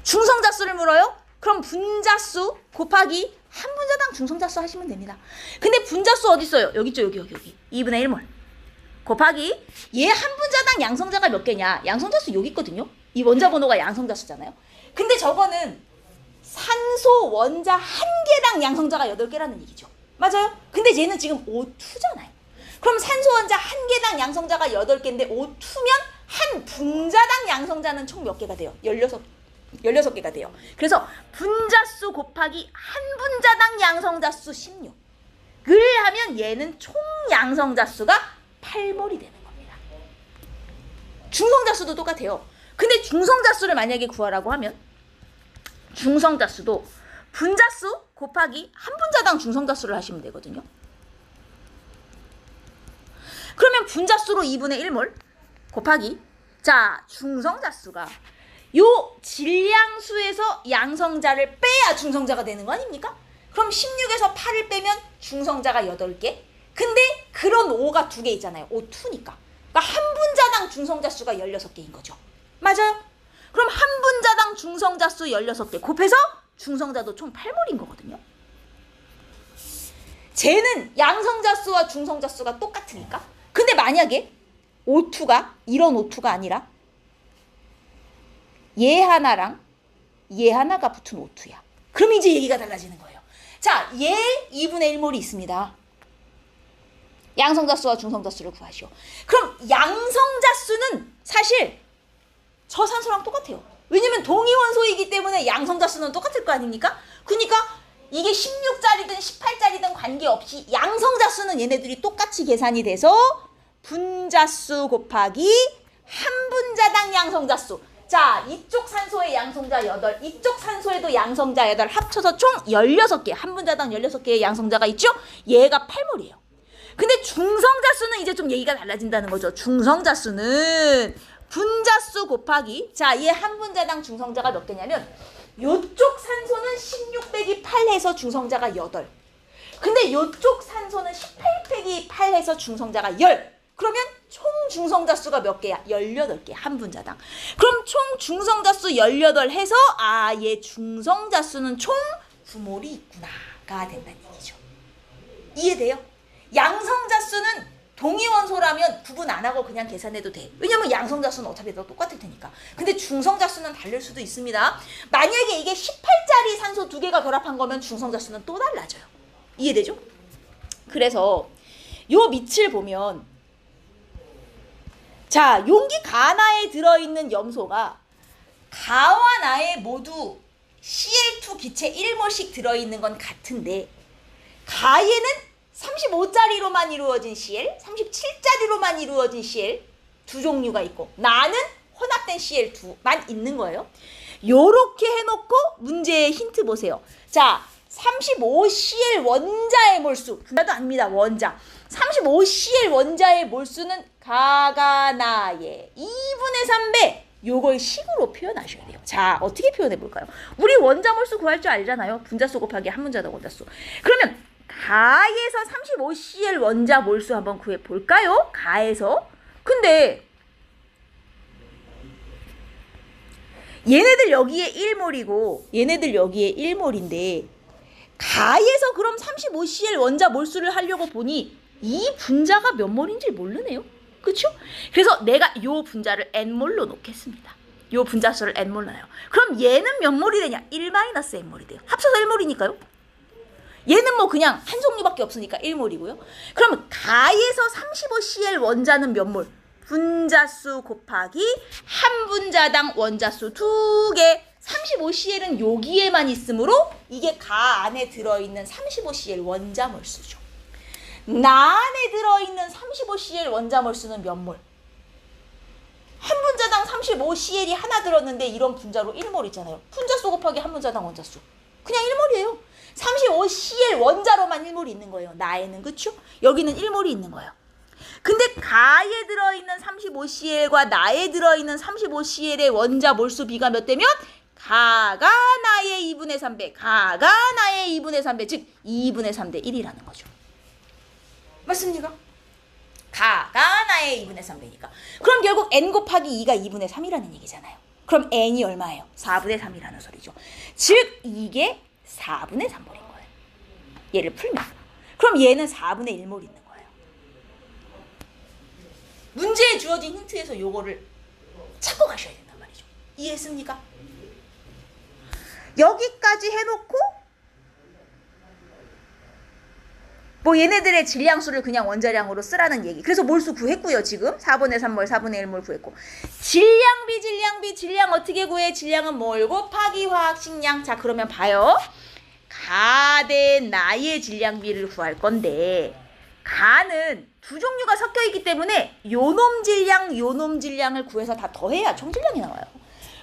중성자수를 물어요? 그럼 분자수 곱하기 한 분자당 중성자수 하시면 됩니다. 근데 분자수 어디 있어요? 여기 있죠. 여기. 2분의 1몰. 곱하기 얘 한 분자당 양성자가 몇 개냐? 양성자수 여기 있거든요. 이 원자 번호가 양성자수잖아요. 근데 저거는 산소 원자 한 개당 양성자가 8개라는 얘기죠. 맞아요? 근데 얘는 지금 O2잖아요. 그럼 산소 원자 한 개당 양성자가 8개인데 O2면 한 분자당 양성자는 총 몇 개가 돼요? 16개가 돼요. 그래서 분자수 곱하기 한 분자당 양성자수 16을 하면 얘는 총 양성자수가 8몰이 되는 겁니다. 중성자수도 똑같아요. 근데 중성자수를 만약에 구하라고 하면 중성자수도 분자수 곱하기 한 분자당 중성자수를 하시면 되거든요. 그러면 분자수로 2분의 1몰 곱하기 자 중성자수가 요 질량수에서 양성자를 빼야 중성자가 되는 거 아닙니까? 그럼 16에서 8을 빼면 중성자가 8개. 근데 그런 5가 2개 있잖아요. 5, 2니까. 그러니까 한 분자당 중성자 수가 16개인 거죠. 맞아요? 그럼 한 분자당 중성자 수 16개 곱해서 중성자도 총 8몰인 거거든요. 쟤는 양성자 수와 중성자 수가 똑같으니까. 근데 만약에 O2가 이런 O2가 아니라 얘 하나랑 얘 하나가 붙은 O2야. 그럼 이제 얘기가 달라지는 거예요. 자, 얘 2분의 1몰이 있습니다. 양성자수와 중성자수를 구하시오. 그럼 양성자수는 사실 저 산소랑 똑같아요. 왜냐면 동위원소이기 때문에 양성자수는 똑같을 거 아닙니까? 그러니까 이게 16짜리든 18짜리든 관계없이 양성자수는 얘네들이 똑같이 계산이 돼서 분자수 곱하기 한 분자당 양성자수. 자, 이쪽 산소에 양성자 8, 이쪽 산소에도 양성자 8 합쳐서 총 16개, 한 분자당 16개의 양성자가 있죠? 얘가 8몰이에요. 근데 중성자수는 이제 좀 얘기가 달라진다는 거죠. 중성자수는 분자수 곱하기 자, 얘 한 분자당 중성자가 몇 개냐면 요쪽 산소는 16 빼기 8 해서 중성자가 8. 근데 요쪽 산소는 18 빼기 8 해서 중성자가 10. 그러면 총 중성자수가 몇 개야? 18개 한 분자당. 그럼 총 중성자수 18 해서 아, 얘 중성자수는 총 9몰이 있구나가 된다는 얘기죠. 이해돼요? 양성자수는 동위원소라면 구분 안 하고 그냥 계산해도 돼. 왜냐면 양성자수는 어차피 다 똑같을 테니까. 근데 중성자수는 다를 수도 있습니다. 만약에 이게 18짜리 산소 2개가 결합한 거면 중성자수는 또 달라져요. 이해되죠? 그래서 요 밑을 보면 자, 용기 가나에 들어있는 염소가 가와 나에 모두 Cl2 기체 1몰씩 들어있는 건 같은데 가에는 35짜리로만 이루어진 Cl, 37짜리로만 이루어진 Cl 두 종류가 있고 나는 혼합된 Cl2만 있는 거예요. 요렇게 해놓고 문제의 힌트 보세요. 자, 35Cl 원자의 몰수, 분자도 아닙니다. 원자. 35Cl 원자의 몰수는 가가나의 2분의 3배. 요걸 식으로 표현하셔야 돼요. 자, 어떻게 표현해 볼까요? 우리 원자 몰수 구할 줄 알잖아요. 분자수 곱하기 한 분자당 원자수. 그러면 가에서 35Cl 원자 몰수 한번 구해 볼까요? 가에서. 근데 얘네들 여기에 1몰이고 얘네들 여기에 1몰인데 가에서 그럼 35Cl 원자 몰수를 하려고 보니 이 분자가 몇 몰인지 모르네요. 그쵸? 그래서 내가 요 분자를 N몰로 놓겠습니다. 요 분자수를 N몰로 놔요. 그럼 얘는 몇 몰이 되냐? 1-N몰이 돼요. 합쳐서 1몰이니까요. 얘는 뭐 그냥 한 종류밖에 없으니까 1몰이고요. 그러면 가에서 35Cl 원자는 몇 몰? 분자수 곱하기 한 분자당 원자수 2개. 35Cl은 여기에만 있으므로 이게 가 안에 들어있는 35Cl 원자 몰수죠. 나 안에 들어있는 35Cl 원자 몰수는 몇 몰? 한 분자당 35Cl이 하나 들었는데 이런 분자로 1몰 있잖아요. 분자수 곱하기 한 분자당 원자수. 그냥 1몰이에요. 35Cl 원자로만 1몰이 있는 거예요. 나에는. 그쵸? 여기는 1몰이 있는 거예요. 근데 가에 들어있는 35Cl과 나에 들어있는 35Cl의 원자 몰수 비가 몇 대면? 가가 나의 2분의 3배, 가가 나의 2분의 3배, 즉 2분의 3대 1이라는 거죠. 맞습니까? 가가 나의 2분의 3배니까. 그럼 결국 n 곱하기 2가 2분의 3이라는 얘기잖아요. 그럼 n이 얼마예요? 4분의 3이라는 소리죠. 즉 이게 4분의 3몰인 거예요. 얘를 풀면. 그럼 얘는 4분의 1몰 있는 거예요. 문제에 주어진 힌트에서 요거를 찾고 가셔야 된단 말이죠. 이해했습니까? 여기까지 해놓고 뭐 얘네들의 질량수를 그냥 원자량으로 쓰라는 얘기. 그래서 몰수 구했고요. 지금 4분의 3몰, 4분의 1몰 구했고. 질량 어떻게 구해? 질량은 몰 곱하기 화학식량. 자, 그러면 봐요. 가 대 나의 질량비를 구할 건데 가는 두 종류가 섞여 있기 때문에 요놈 질량을 구해서 다 더해야 총질량이 나와요.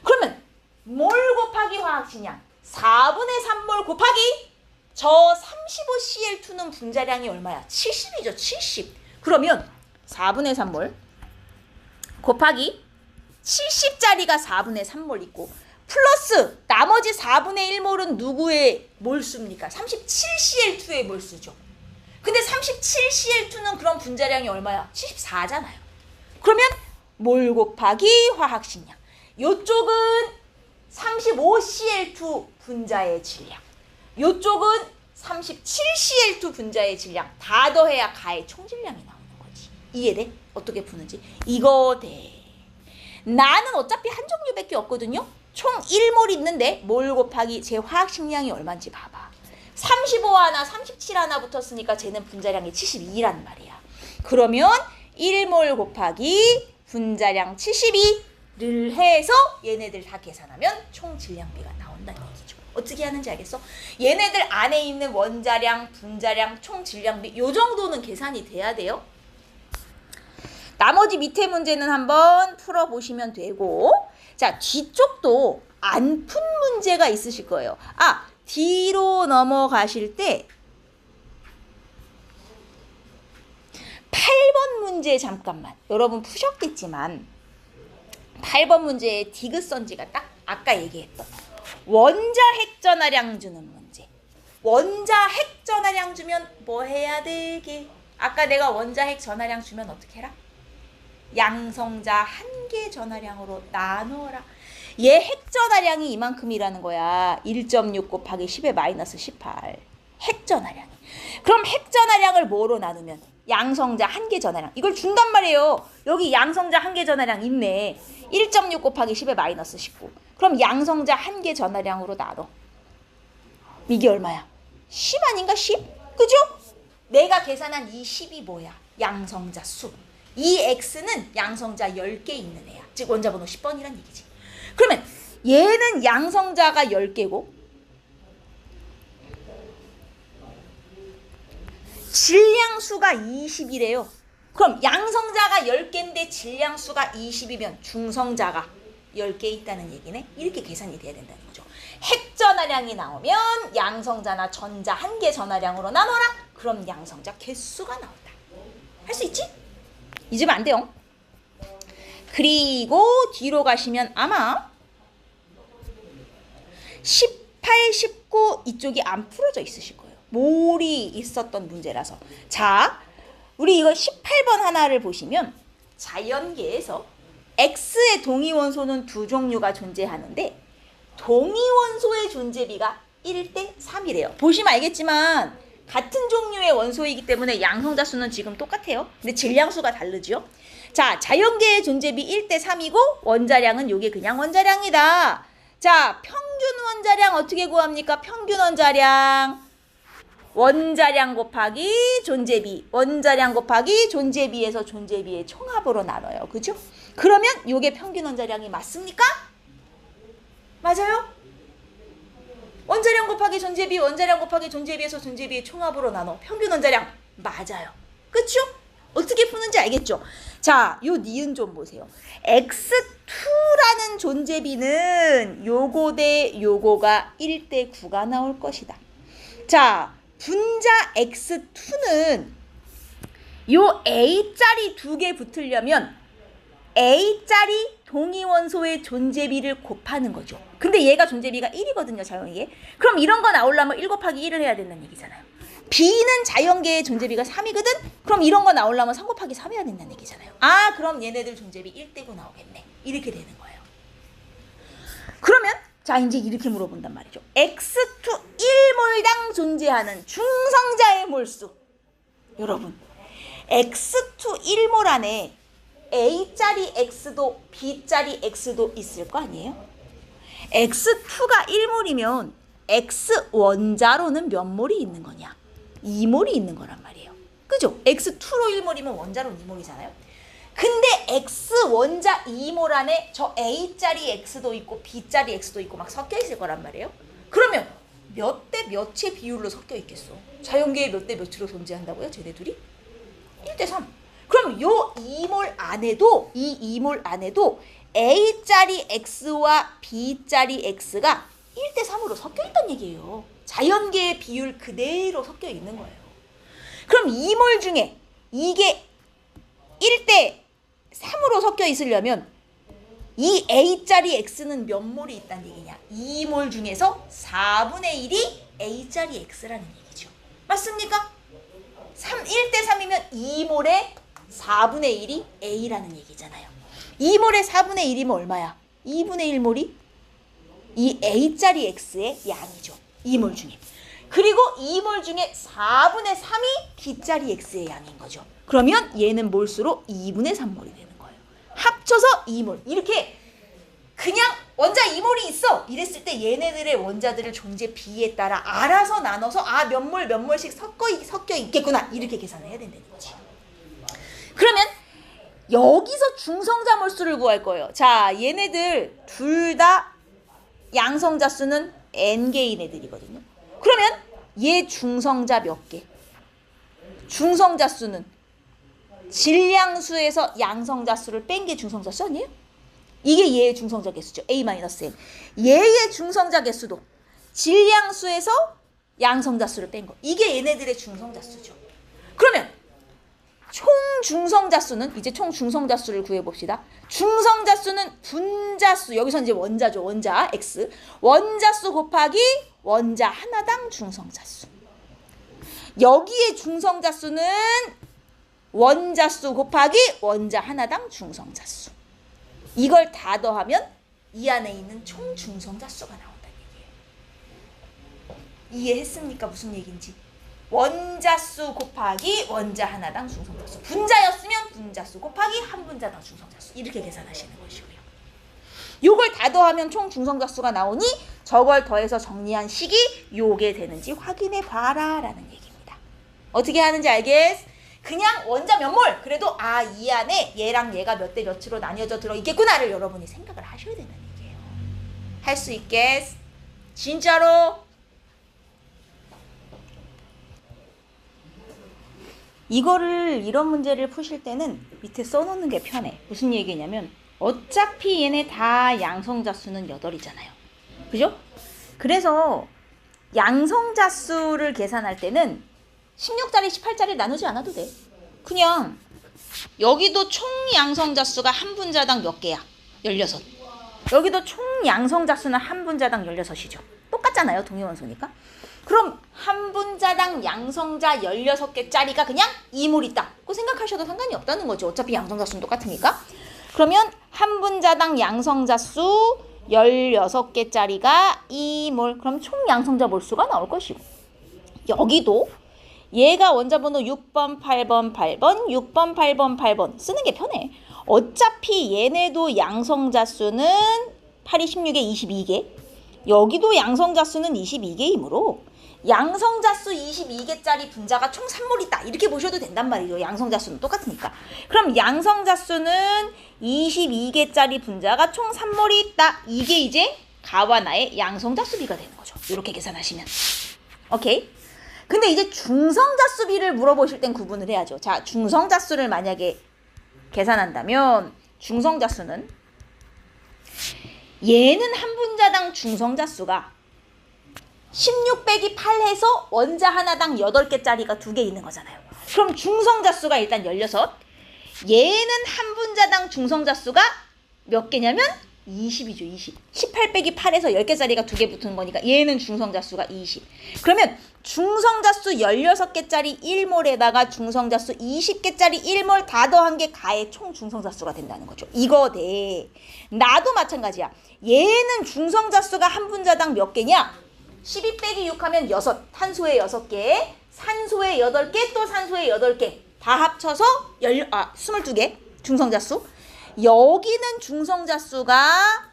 그러면 몰 곱하기 화학식량 4분의 3몰 곱하기 저 35Cl2는 분자량이 얼마야? 70이죠. 70. 그러면 4분의 3몰 곱하기 70짜리가 4분의 3몰 있고 플러스 나머지 4분의 1몰은 누구의 몰수입니까? 37Cl2의 몰수죠. 근데 37Cl2는 그럼 분자량이 얼마야? 74잖아요. 그러면 몰 곱하기 화학식량. 요쪽은 35Cl2 분자의 질량. 요쪽은 37Cl2 분자의 질량. 다 더해야 가의 총질량이 나오는 거지. 이해돼? 어떻게 푸는지. 이거 돼. 나는 어차피 한 종류밖에 없거든요. 총 1몰 있는데 몰 곱하기 제 화학식량이 얼마인지 봐봐. 35 하나 37 하나 붙었으니까 쟤는 분자량이 72란 말이야. 그러면 1몰 곱하기 분자량 72를 해서 얘네들 다 계산하면 총 질량비가 나온다는 얘기죠. 어떻게 하는지 알겠어? 얘네들 안에 있는 원자량, 분자량, 총 질량비 요 정도는 계산이 돼야 돼요. 나머지 밑에 문제는 한번 풀어보시면 되고, 자, 뒤쪽도 안 푼 문제가 있으실 거예요. 아, 뒤로 넘어가실 때 8번 문제 잠깐만. 여러분 푸셨겠지만 8번 문제의 디귿선지가 딱 아까 얘기했던 원자 핵전하량 주는 문제. 원자 핵전하량 주면 뭐 해야 되게? 아까 내가 원자 핵전하량 주면 어떻게 해라? 양성자 한 개 전하량으로 나누어라. 얘 핵전하량이 이만큼이라는 거야. 1.6 곱하기 10의 마이너스 18. 핵전하량이. 그럼 핵전하량을 뭐로 나누면? 양성자 한 개 전하량. 이걸 준단 말이에요. 여기 양성자 한 개 전하량 있네. 1.6 곱하기 10의 마이너스 19. 그럼 양성자 한 개 전하량으로 나눠. 이게 얼마야? 10 아닌가? 10? 그죠? 내가 계산한 이 10이 뭐야? 양성자 수. 이 X는 양성자 10개 있는 애야. 즉 원자번호 10번이란 얘기지. 그러면 얘는 양성자가 10개고 질량수가 20이래요. 그럼 양성자가 10개인데 질량수가 20이면 중성자가 10개 있다는 얘기네. 이렇게 계산이 돼야 된다는 거죠. 핵전하량이 나오면 양성자나 전자 한 개 전하량으로 나눠라. 그럼 양성자 개수가 나온다. 할 수 있지? 잊으면 안 돼요. 그리고 뒤로 가시면 아마 18, 19 이쪽이 안 풀어져 있으실 거예요. 몰이 있었던 문제라서. 자, 우리 이거 18번 하나를 보시면 자연계에서 X의 동위원소는 두 종류가 존재하는데 동위원소의 존재비가 1대 3이래요. 보시면 알겠지만 같은 종류의 원소이기 때문에 양성자 수는 지금 똑같아요. 근데 질량수가 다르죠. 자, 자연계의 존재비 1대 3이고 원자량은 요게 그냥 원자량이다. 자, 평균 원자량 어떻게 구합니까? 평균 원자량. 원자량 곱하기 존재비. 원자량 곱하기 존재비에서 존재비의 총합으로 나눠요. 그죠? 그러면 요게 평균 원자량이 맞습니까? 맞아요? 원자량 곱하기 존재비, 원자량 곱하기 존재비에서 존재비의 총합으로 나눠. 평균 원자량 맞아요. 그쵸? 어떻게 푸는지 알겠죠? 자, 요 니은 좀 보세요. X2라는 존재비는 요거 대 요거가 1대 9가 나올 것이다. 자, 분자 X2는 요 A자리 두 개 붙으려면 A자리 동위원소의 존재비를 곱하는 거죠. 근데 얘가 존재비가 1이거든요, 자연계. 그럼 이런 거 나오려면 1 곱하기 1을 해야 된다는 얘기잖아요. B는 자연계의 존재비가 3이거든? 그럼 이런 거 나오려면 3 곱하기 3 해야 된다는 얘기잖아요. 아, 그럼 얘네들 존재비 1대고 나오겠네. 이렇게 되는 거예요. 그러면 자, 이제 이렇게 물어본단 말이죠. X2 1몰당 존재하는 중성자의 몰수. 여러분, X2 1몰 안에 A자리 X도 B자리 X도 있을 거 아니에요? X2가 1몰이면 X 원자로는 몇 몰이 있는 거냐? 2몰이 있는 거란 말이에요. 그죠? X2로 1몰이면 원자로는 2몰이잖아요. 근데 X 원자 2몰 안에 저 A자리 X도 있고 B자리 X도 있고 막 섞여 있을 거란 말이에요. 그러면 몇 대 몇의 비율로 섞여 있겠어? 자연계에 몇 대 몇으로 존재한다고요? 쟤네 둘이? 1대 3. 그럼 요 2몰 안에도 이 2몰 안에도 A자리 X와 B자리 X가 1대 3으로 섞여 있다는 얘기예요. 자연계의 비율 그대로 섞여 있는 거예요. 그럼 2몰 중에 이게 1대 3으로 섞여 있으려면 이 A짜리 X는 몇 몰이 있다는 얘기냐? 2몰 중에서 4분의 1이 A짜리 X라는 얘기죠. 맞습니까? 1대 3이면 2몰에 4분의 1이 A라는 얘기잖아요. 2몰에 4분의 1이면 얼마야? 2분의 1몰이 이 A짜리 X의 양이죠. 2몰 중에. 그리고 2몰 중에 4분의 3이 B짜리 X의 양인 거죠. 그러면 얘는 몰수로 2분의 3몰이 되는 거예요. 합쳐서 2몰. 이렇게 그냥 원자 2몰이 있어 이랬을 때 얘네들의 원자들을 존재 비에 따라 알아서 나눠서 몇 몰 몇 몰씩 섞여 있겠구나 이렇게 계산을 해야 된다는 거지. 그러면 여기서 중성자 몰수를 구할 거예요. 자, 얘네들 둘 다 양성자 수는 n개인 애들이거든요. 그러면 얘 중성자 몇 개? 중성자 수는 질량수에서 양성자 수를 뺀 게 중성자 수 아니에요? 이게 얘의 중성자 개수죠. A-n. 얘의 중성자 개수도 질량수에서 양성자 수를 뺀 거. 이게 얘네들의 중성자 수죠. 그러면 총 중성자 수는 이제 총 중성자 수를 구해봅시다. 중성자 수는 분자수, 여기서 이제 원자죠. 원자 X. 원자수 곱하기 원자 하나당 중성자 수. 여기에 중성자 수는 원자수 곱하기 원자 하나당 중성자 수. 이걸 다 더하면 이 안에 있는 총 중성자 수가 나온다는 얘기예요. 이해했습니까? 무슨 얘기인지. 원자수 곱하기 원자 하나당 중성자 수. 분자였으면 분자수 곱하기 한 분자당 중성자 수. 이렇게 계산하시는 것이고요. 요걸 다 더하면 총 중성자 수가 나오니 저걸 더해서 정리한 식이 요게 되는지 확인해 봐라 라는 얘기입니다. 어떻게 하는지 알겠어? 그냥 원자 몇 몰 그래도 이 안에 얘랑 얘가 몇 대 몇으로 나뉘어져 들어있겠구나를 여러분이 생각을 하셔야 된다는 얘기예요. 할 수 있겠어? 진짜로? 이거를 이런 문제를 푸실 때는 밑에 써놓는 게 편해. 무슨 얘기냐면 어차피 얘네 다 양성자 수는 8이잖아요. 그죠? 그래서 양성자 수를 계산할 때는 16짜리 18짜리 나누지 않아도 돼. 그냥 여기도 총 양성자 수가 한 분자당 몇 개야? 16. 여기도 총 양성자 수는 한 분자당 16이죠. 똑같잖아요. 동위원소니까. 그럼 한 분자당 양성자 16개짜리가 그냥 2몰 있다. 그거 생각하셔도 상관이 없다는 거죠. 어차피 양성자 수는 똑같으니까. 그러면 한 분자당 양성자 수 16개짜리가 2몰. 그럼 총 양성자 몰수가 나올 것이고. 여기도 얘가 원자번호 6번, 8번, 8번, 6번, 8번, 8번 쓰는 게 편해. 어차피 얘네도 양성자 수는 8이 16에 22개. 여기도 양성자 수는 22개이므로 양성자 수 22개짜리 분자가 총 3몰 있다. 이렇게 보셔도 된단 말이죠. 양성자 수는 똑같으니까. 그럼 양성자 수는 22개짜리 분자가 총 3몰이 있다. 이게 이제 가와 나의 양성자 수비가 되는 거죠. 이렇게 계산하시면. 오케이? 근데 이제 중성자 수비를 물어보실 땐 구분을 해야죠. 자, 중성자 수를 만약에 계산한다면 중성자 수는 얘는 한 분자당 중성자 수가 16 빼기 8 해서 원자 하나당 8개짜리가 2개 있는 거잖아요. 그럼 중성자 수가 일단 16. 얘는 한 분자당 중성자 수가 몇 개냐면 20이죠. 20. 18 빼기 8에서 10개짜리가 2개 붙은 거니까 얘는 중성자 수가 20. 그러면 중성자 수 16개짜리 1몰에다가 중성자 수 20개짜리 1몰 다 더한 게 가의 총 중성자 수가 된다는 거죠. 이거 돼. 나도 마찬가지야. 얘는 중성자 수가 한 분자당 몇 개냐? 12 빼기 6 하면 6. 탄소에 6개, 산소에 8개, 또 산소에 8개. 다 합쳐서 22개 중성자 수. 여기는 중성자 수가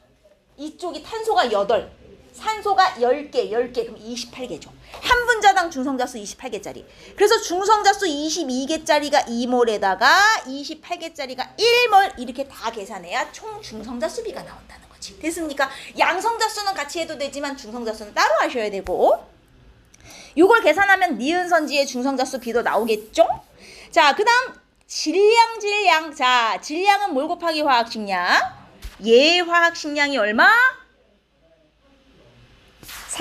이쪽이 탄소가 8, 산소가 10개, 그럼 28개죠. 한 분자당 중성자 수 28개짜리. 그래서 중성자 수 22개짜리가 2몰에다가 28개짜리가 1몰 이렇게 다 계산해야 총 중성자 수비가 나온다는 거지. 됐습니까? 양성자 수는 같이 해도 되지만 중성자 수는 따로 하셔야 되고 요걸 계산하면 니은선지의 중성자 수 B도 나오겠죠? 자, 그 다음 질량. 자, 질량은 몰 곱하기 화학식량. 얘 화학식량이 얼마?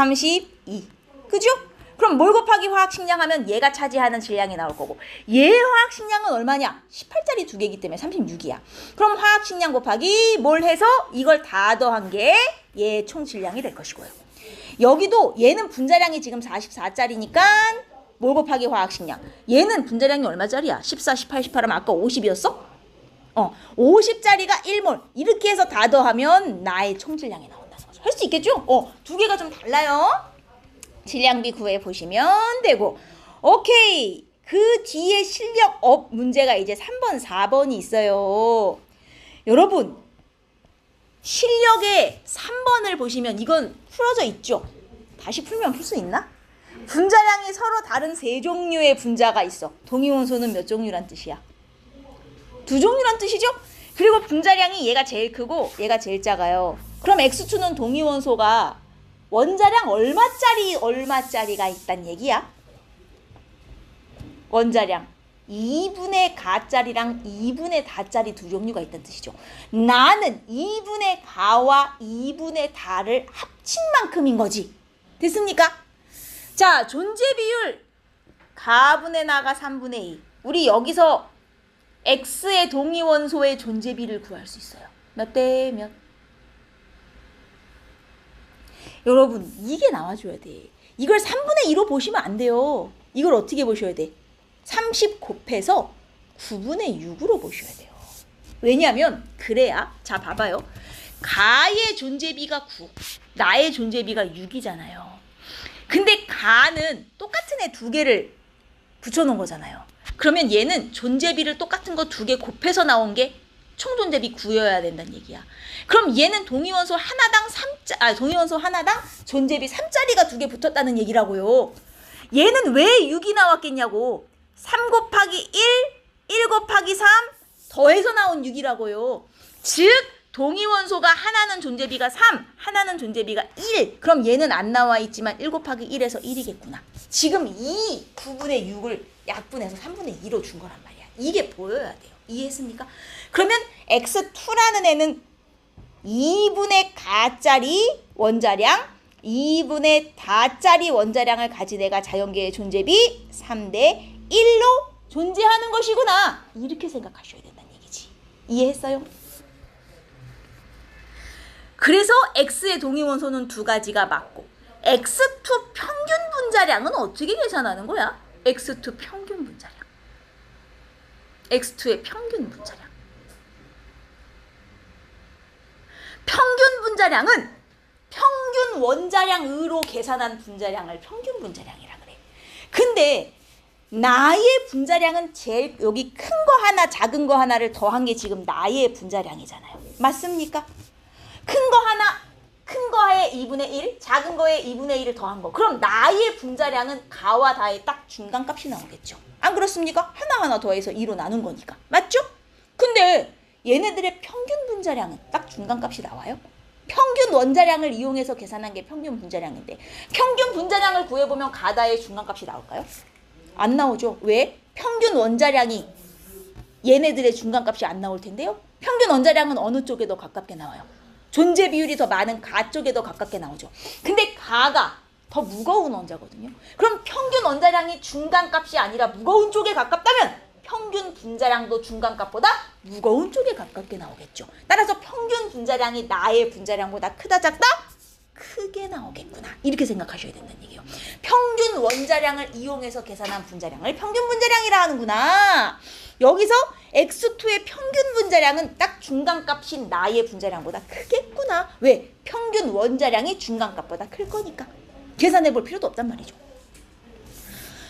32. 그죠? 그럼 몰 곱하기 화학식량 하면 얘가 차지하는 질량이 나올 거고 얘 화학식량은 얼마냐? 18짜리 두 개이기 때문에 36이야. 그럼 화학식량 곱하기 몰 해서 이걸 다 더한 게 얘 총 질량이 될 것이고요. 여기도 얘는 분자량이 지금 44짜리니까 몰 곱하기 화학식량. 얘는 분자량이 얼마짜리야? 14, 18, 18 하면 아까 50이었어? 50짜리가 1몰. 이렇게 해서 다 더하면 나의 총 질량이 나온다는 거죠. 할 수 있겠죠? 두 개가 좀 달라요. 질량비 구해 보시면 되고. 오케이. 그 뒤에 실력 업 문제가 이제 3번, 4번이 있어요. 여러분, 실력의 3번을 보시면 이건 풀어져 있죠? 다시 풀면 풀 수 있나? 분자량이 서로 다른 세 종류의 분자가 있어. 동위원소는 몇 종류란 뜻이야? 두 종류란 뜻이죠? 그리고 분자량이 얘가 제일 크고 얘가 제일 작아요. 그럼 X2는 동위원소가 원자량 얼마짜리가 있단 얘기야? 원자량 2분의 가짜리랑 2분의 다짜리 두 종류가 있다는 뜻이죠. 나는 2분의 가와 2분의 다를 합친 만큼인 거지. 됐습니까? 자, 존재 비율 가분의 나가 3분의 2. 우리 여기서 X의 동위원소의 존재비를 구할 수 있어요. 몇 대 몇? 여러분, 이게 나와줘야 돼. 이걸 3분의 2로 보시면 안 돼요. 이걸 어떻게 보셔야 돼? 30 곱해서 9분의 6으로 보셔야 돼요. 왜냐하면 그래야, 자 봐봐요. 가의 존재비가 9, 나의 존재비가 6이잖아요. 근데 가는 똑같은 애 두 개를 붙여놓은 거잖아요. 그러면 얘는 존재비를 똑같은 거 두 개 곱해서 나온 게 총존재비 9여야 된다는 얘기야. 그럼 얘는 동위원소 하나당 존재비 3짜리가 두 개 붙었다는 얘기라고요. 얘는 왜 6이 나왔겠냐고. 3 곱하기 1 곱하기 3 더해서 나온 6이라고요. 즉 동위원소가 하나는 존재비가 3, 하나는 존재비가 1. 그럼 얘는 안 나와 있지만 1 곱하기 1에서 1이겠구나. 지금 이 9분의 6을 약분해서 3분의 2로 준 거란 말이야. 이게 보여야 돼요. 이해했습니까? 그러면 X2라는 애는 2분의 가짜리 원자량, 2분의 다짜리 원자량을 가진 애가 자연계의 존재비 3대 1로 존재하는 것이구나. 이렇게 생각하셔야 된다는 얘기지. 이해했어요? 그래서 X의 동위원소는 두 가지가 맞고 X2 평균 분자량은 어떻게 계산하는 거야? X2 평균 분자량. X2의 평균 분자량. 평균 분자량은 평균 원자량으로 계산한 분자량을 평균 분자량이라 그래. 근데 나의 분자량은 제일 여기 큰 거 하나 작은 거 하나를 더한 게 지금 나의 분자량이잖아요. 맞습니까? 큰 거 하나, 큰 거에 2분의 1, 작은 거에 2분의 1을 더한 거. 그럼 나의 분자량은 가와 다의 딱 중간값이 나오겠죠. 안 그렇습니까? 하나하나 더해서 2로 나눈 거니까. 맞죠? 근데 얘네들의 평균 분자량은 딱 중간값이 나와요? 평균 원자량을 이용해서 계산한 게 평균 분자량인데 평균 분자량을 구해보면 가다의 중간값이 나올까요? 안 나오죠. 왜? 평균 원자량이 얘네들의 중간값이 안 나올 텐데요. 평균 원자량은 어느 쪽에 더 가깝게 나와요? 존재 비율이 더 많은 가 쪽에 더 가깝게 나오죠. 근데 가가 더 무거운 원자거든요. 그럼 평균 원자량이 중간값이 아니라 무거운 쪽에 가깝다면 평균 분자량도 중간값보다 무거운 쪽에 가깝게 나오겠죠. 따라서 평균 분자량이 나의 분자량보다 크다 작다? 크게 나오겠구나. 이렇게 생각하셔야 된다는 얘기예요. 평균 원자량을 이용해서 계산한 분자량을 평균 분자량이라 하는구나. 여기서 X2의 평균 분자량은 딱 중간값인 나의 분자량보다 크겠구나. 왜? 평균 원자량이 중간값보다 클 거니까. 계산해 볼 필요도 없단 말이죠.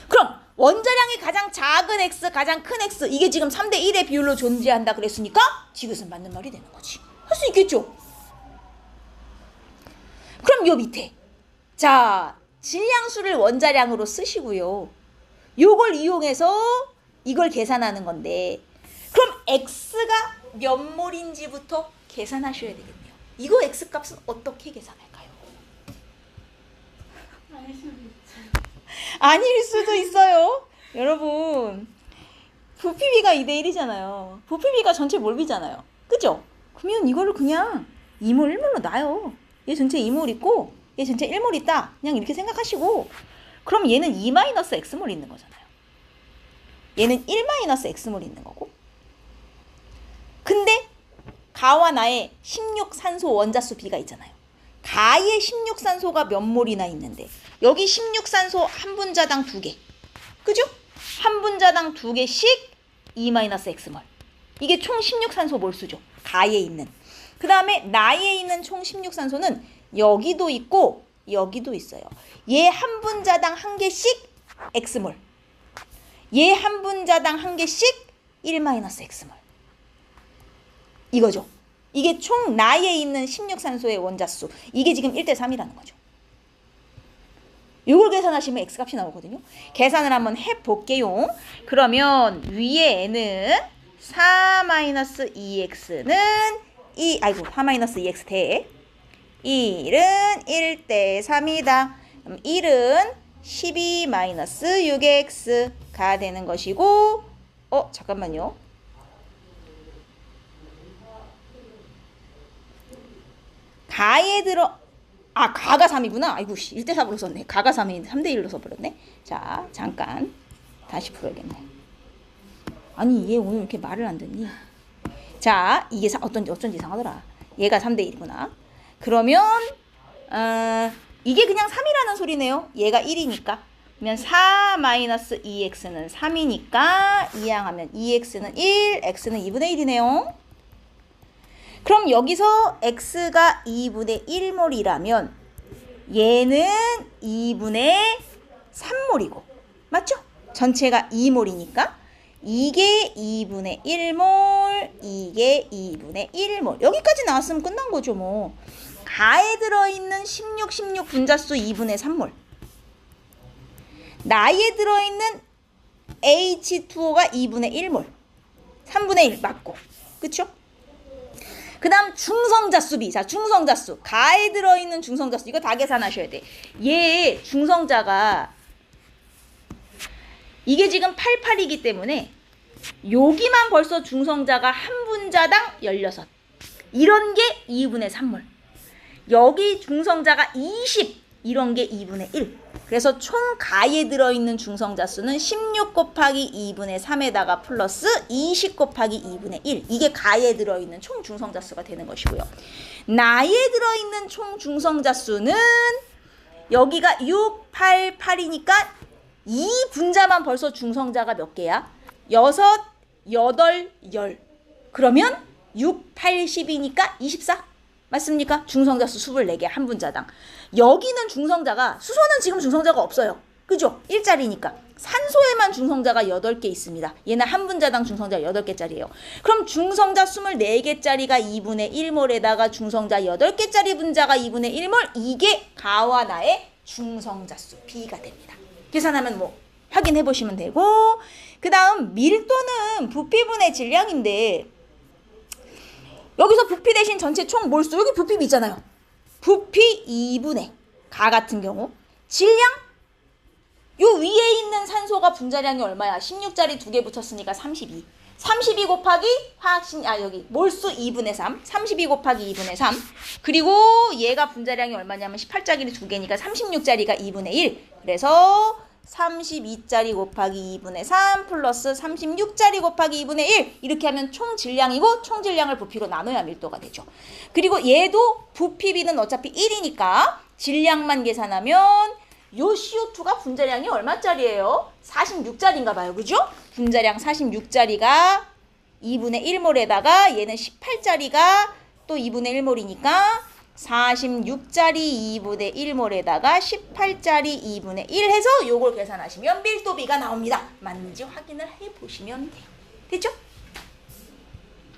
그럼 원자량이 가장 작은 X, 가장 큰 X 이게 지금 3대 1의 비율로 존재한다 그랬으니까 지그슨 맞는 말이 되는 거지. 할 수 있겠죠? 그럼 요 밑에 자 질량수를 원자량으로 쓰시고요. 요걸 이용해서 이걸 계산하는 건데 그럼 X가 몇 몰인지부터 계산하셔야 되겠네요. 이거 X값은 어떻게 계산할까요? 아닐 수도 있어요. 여러분 부피비가 2대 1이잖아요. 부피비가 전체 몰비잖아요. 그죠? 그러면 이거를 그냥 2몰 1몰로 놔요. 얘 전체 2몰 있고 얘 전체 1몰 있다. 그냥 이렇게 생각하시고 그럼 얘는 2-x몰 있는 거잖아요. 얘는 1-x몰 있는 거고. 근데 가와 나의 16산소 원자수 B가 있잖아요. 가의 16산소가 몇 몰이나 있는데 여기 16산소 한 분자당 2개. 그죠? 한 분자당 2개씩 2-x몰. 이게 총 16산소 몰수죠. 가에 있는. 그 다음에 나에 있는 총 16산소는 여기도 있고 여기도 있어요. 얘 한 분자당 1개씩 x몰. 얘 한 분자당 1개씩 1-x몰. 이거죠. 이게 총 나에 있는 16산소의 원자수. 이게 지금 1:3이라는 거죠. 이걸 계산하시면 x값이 나오거든요. 계산을 한번 해볼게요. 그러면 위에 n은 4-2x는 4-2x 대 1은 1:3이다. 그럼 1은 12-6x가 되는 것이고 잠깐만요. 가에 가가 3이구나. 아이고 1:4으로 썼네. 가가 3이 3:1로 써버렸네. 자 잠깐 다시 풀어야겠네. 아니 얘 오늘 이렇게 말을 안 듣니? 자 이게 어쩐지 이상하더라. 얘가 3:1이구나. 그러면 이게 그냥 3이라는 소리네요. 얘가 1이니까. 그러면 4-2x는 3이니까 이항하면 2x는 1, x는 2분의 1이네요. 그럼 여기서 x가 2분의 1몰이라면 얘는 2분의 3몰이고 맞죠? 전체가 2몰이니까 이게 2분의 1몰, 이게 2분의 1몰. 여기까지 나왔으면 끝난 거죠 뭐. 가에 들어있는 16 분자수 2분의 3몰. 나에 들어있는 H2O가 2분의 1몰. 3분의 1 맞고. 그쵸? 그 다음 중성자수 B. 자, 중성자수. 가에 들어있는 중성자수. 이거 다 계산하셔야 돼. 얘 중성자가 이게 지금 88이기 때문에 여기만 벌써 중성자가 한 분자당 16. 이런 게 2분의 3몰. 여기 중성자가 20. 이런 게 2분의 1. 그래서 총 가에 들어있는 중성자 수는 16 곱하기 2분의 3에다가 플러스 20 곱하기 2분의 1. 이게 가에 들어있는 총 중성자 수가 되는 것이고요. 나에 들어있는 총 중성자 수는 여기가 6, 8, 8이니까 이 분자만 벌써 중성자가 몇 개야? 6, 8, 10. 그러면 6, 8, 10이니까 24. 맞습니까? 중성자수 24개 한 분자당. 여기는 중성자가 수소는 지금 중성자가 없어요. 그죠? 1짜리니까. 산소에만 중성자가 8개 있습니다. 얘는 한 분자당 중성자 8개짜리예요. 그럼 중성자 24개짜리가 2분의 1몰에다가 중성자 8개짜리 분자가 2분의 1몰. 이게 가와 나의 중성자수 B가 됩니다. 계산하면 뭐 확인해 보시면 되고, 그 다음 밀도는 부피분의 질량인데 여기서 부피 대신 전체 총 몰수, 여기 부피비 있잖아요. 부피 2분의 가 같은 경우 질량, 요 위에 있는 산소가 분자량이 얼마야? 16짜리 2개 붙였으니까 32. 32 곱하기 화학신, 여기 몰수 2분의 3. 32 곱하기 2분의 3. 그리고 얘가 분자량이 얼마냐면 18짜리 2개니까 36짜리가 2분의 1. 그래서 32짜리 곱하기 2분의 3 플러스 36짜리 곱하기 2분의 1. 이렇게 하면 총 질량이고 총 질량을 부피로 나눠야 밀도가 되죠. 그리고 얘도 부피비는 어차피 1이니까 질량만 계산하면 요 CO2가 분자량이 얼마짜리예요? 46짜리인가 봐요. 그죠? 분자량 46짜리가 2분의 1몰에다가 얘는 18짜리가 또 2분의 1몰이니까 46짜리 2분의 1몰에다가 18짜리 2분의 1 해서 요걸 계산하시면 밀도비가 나옵니다. 맞는지 확인을 해보시면 돼요. 됐죠?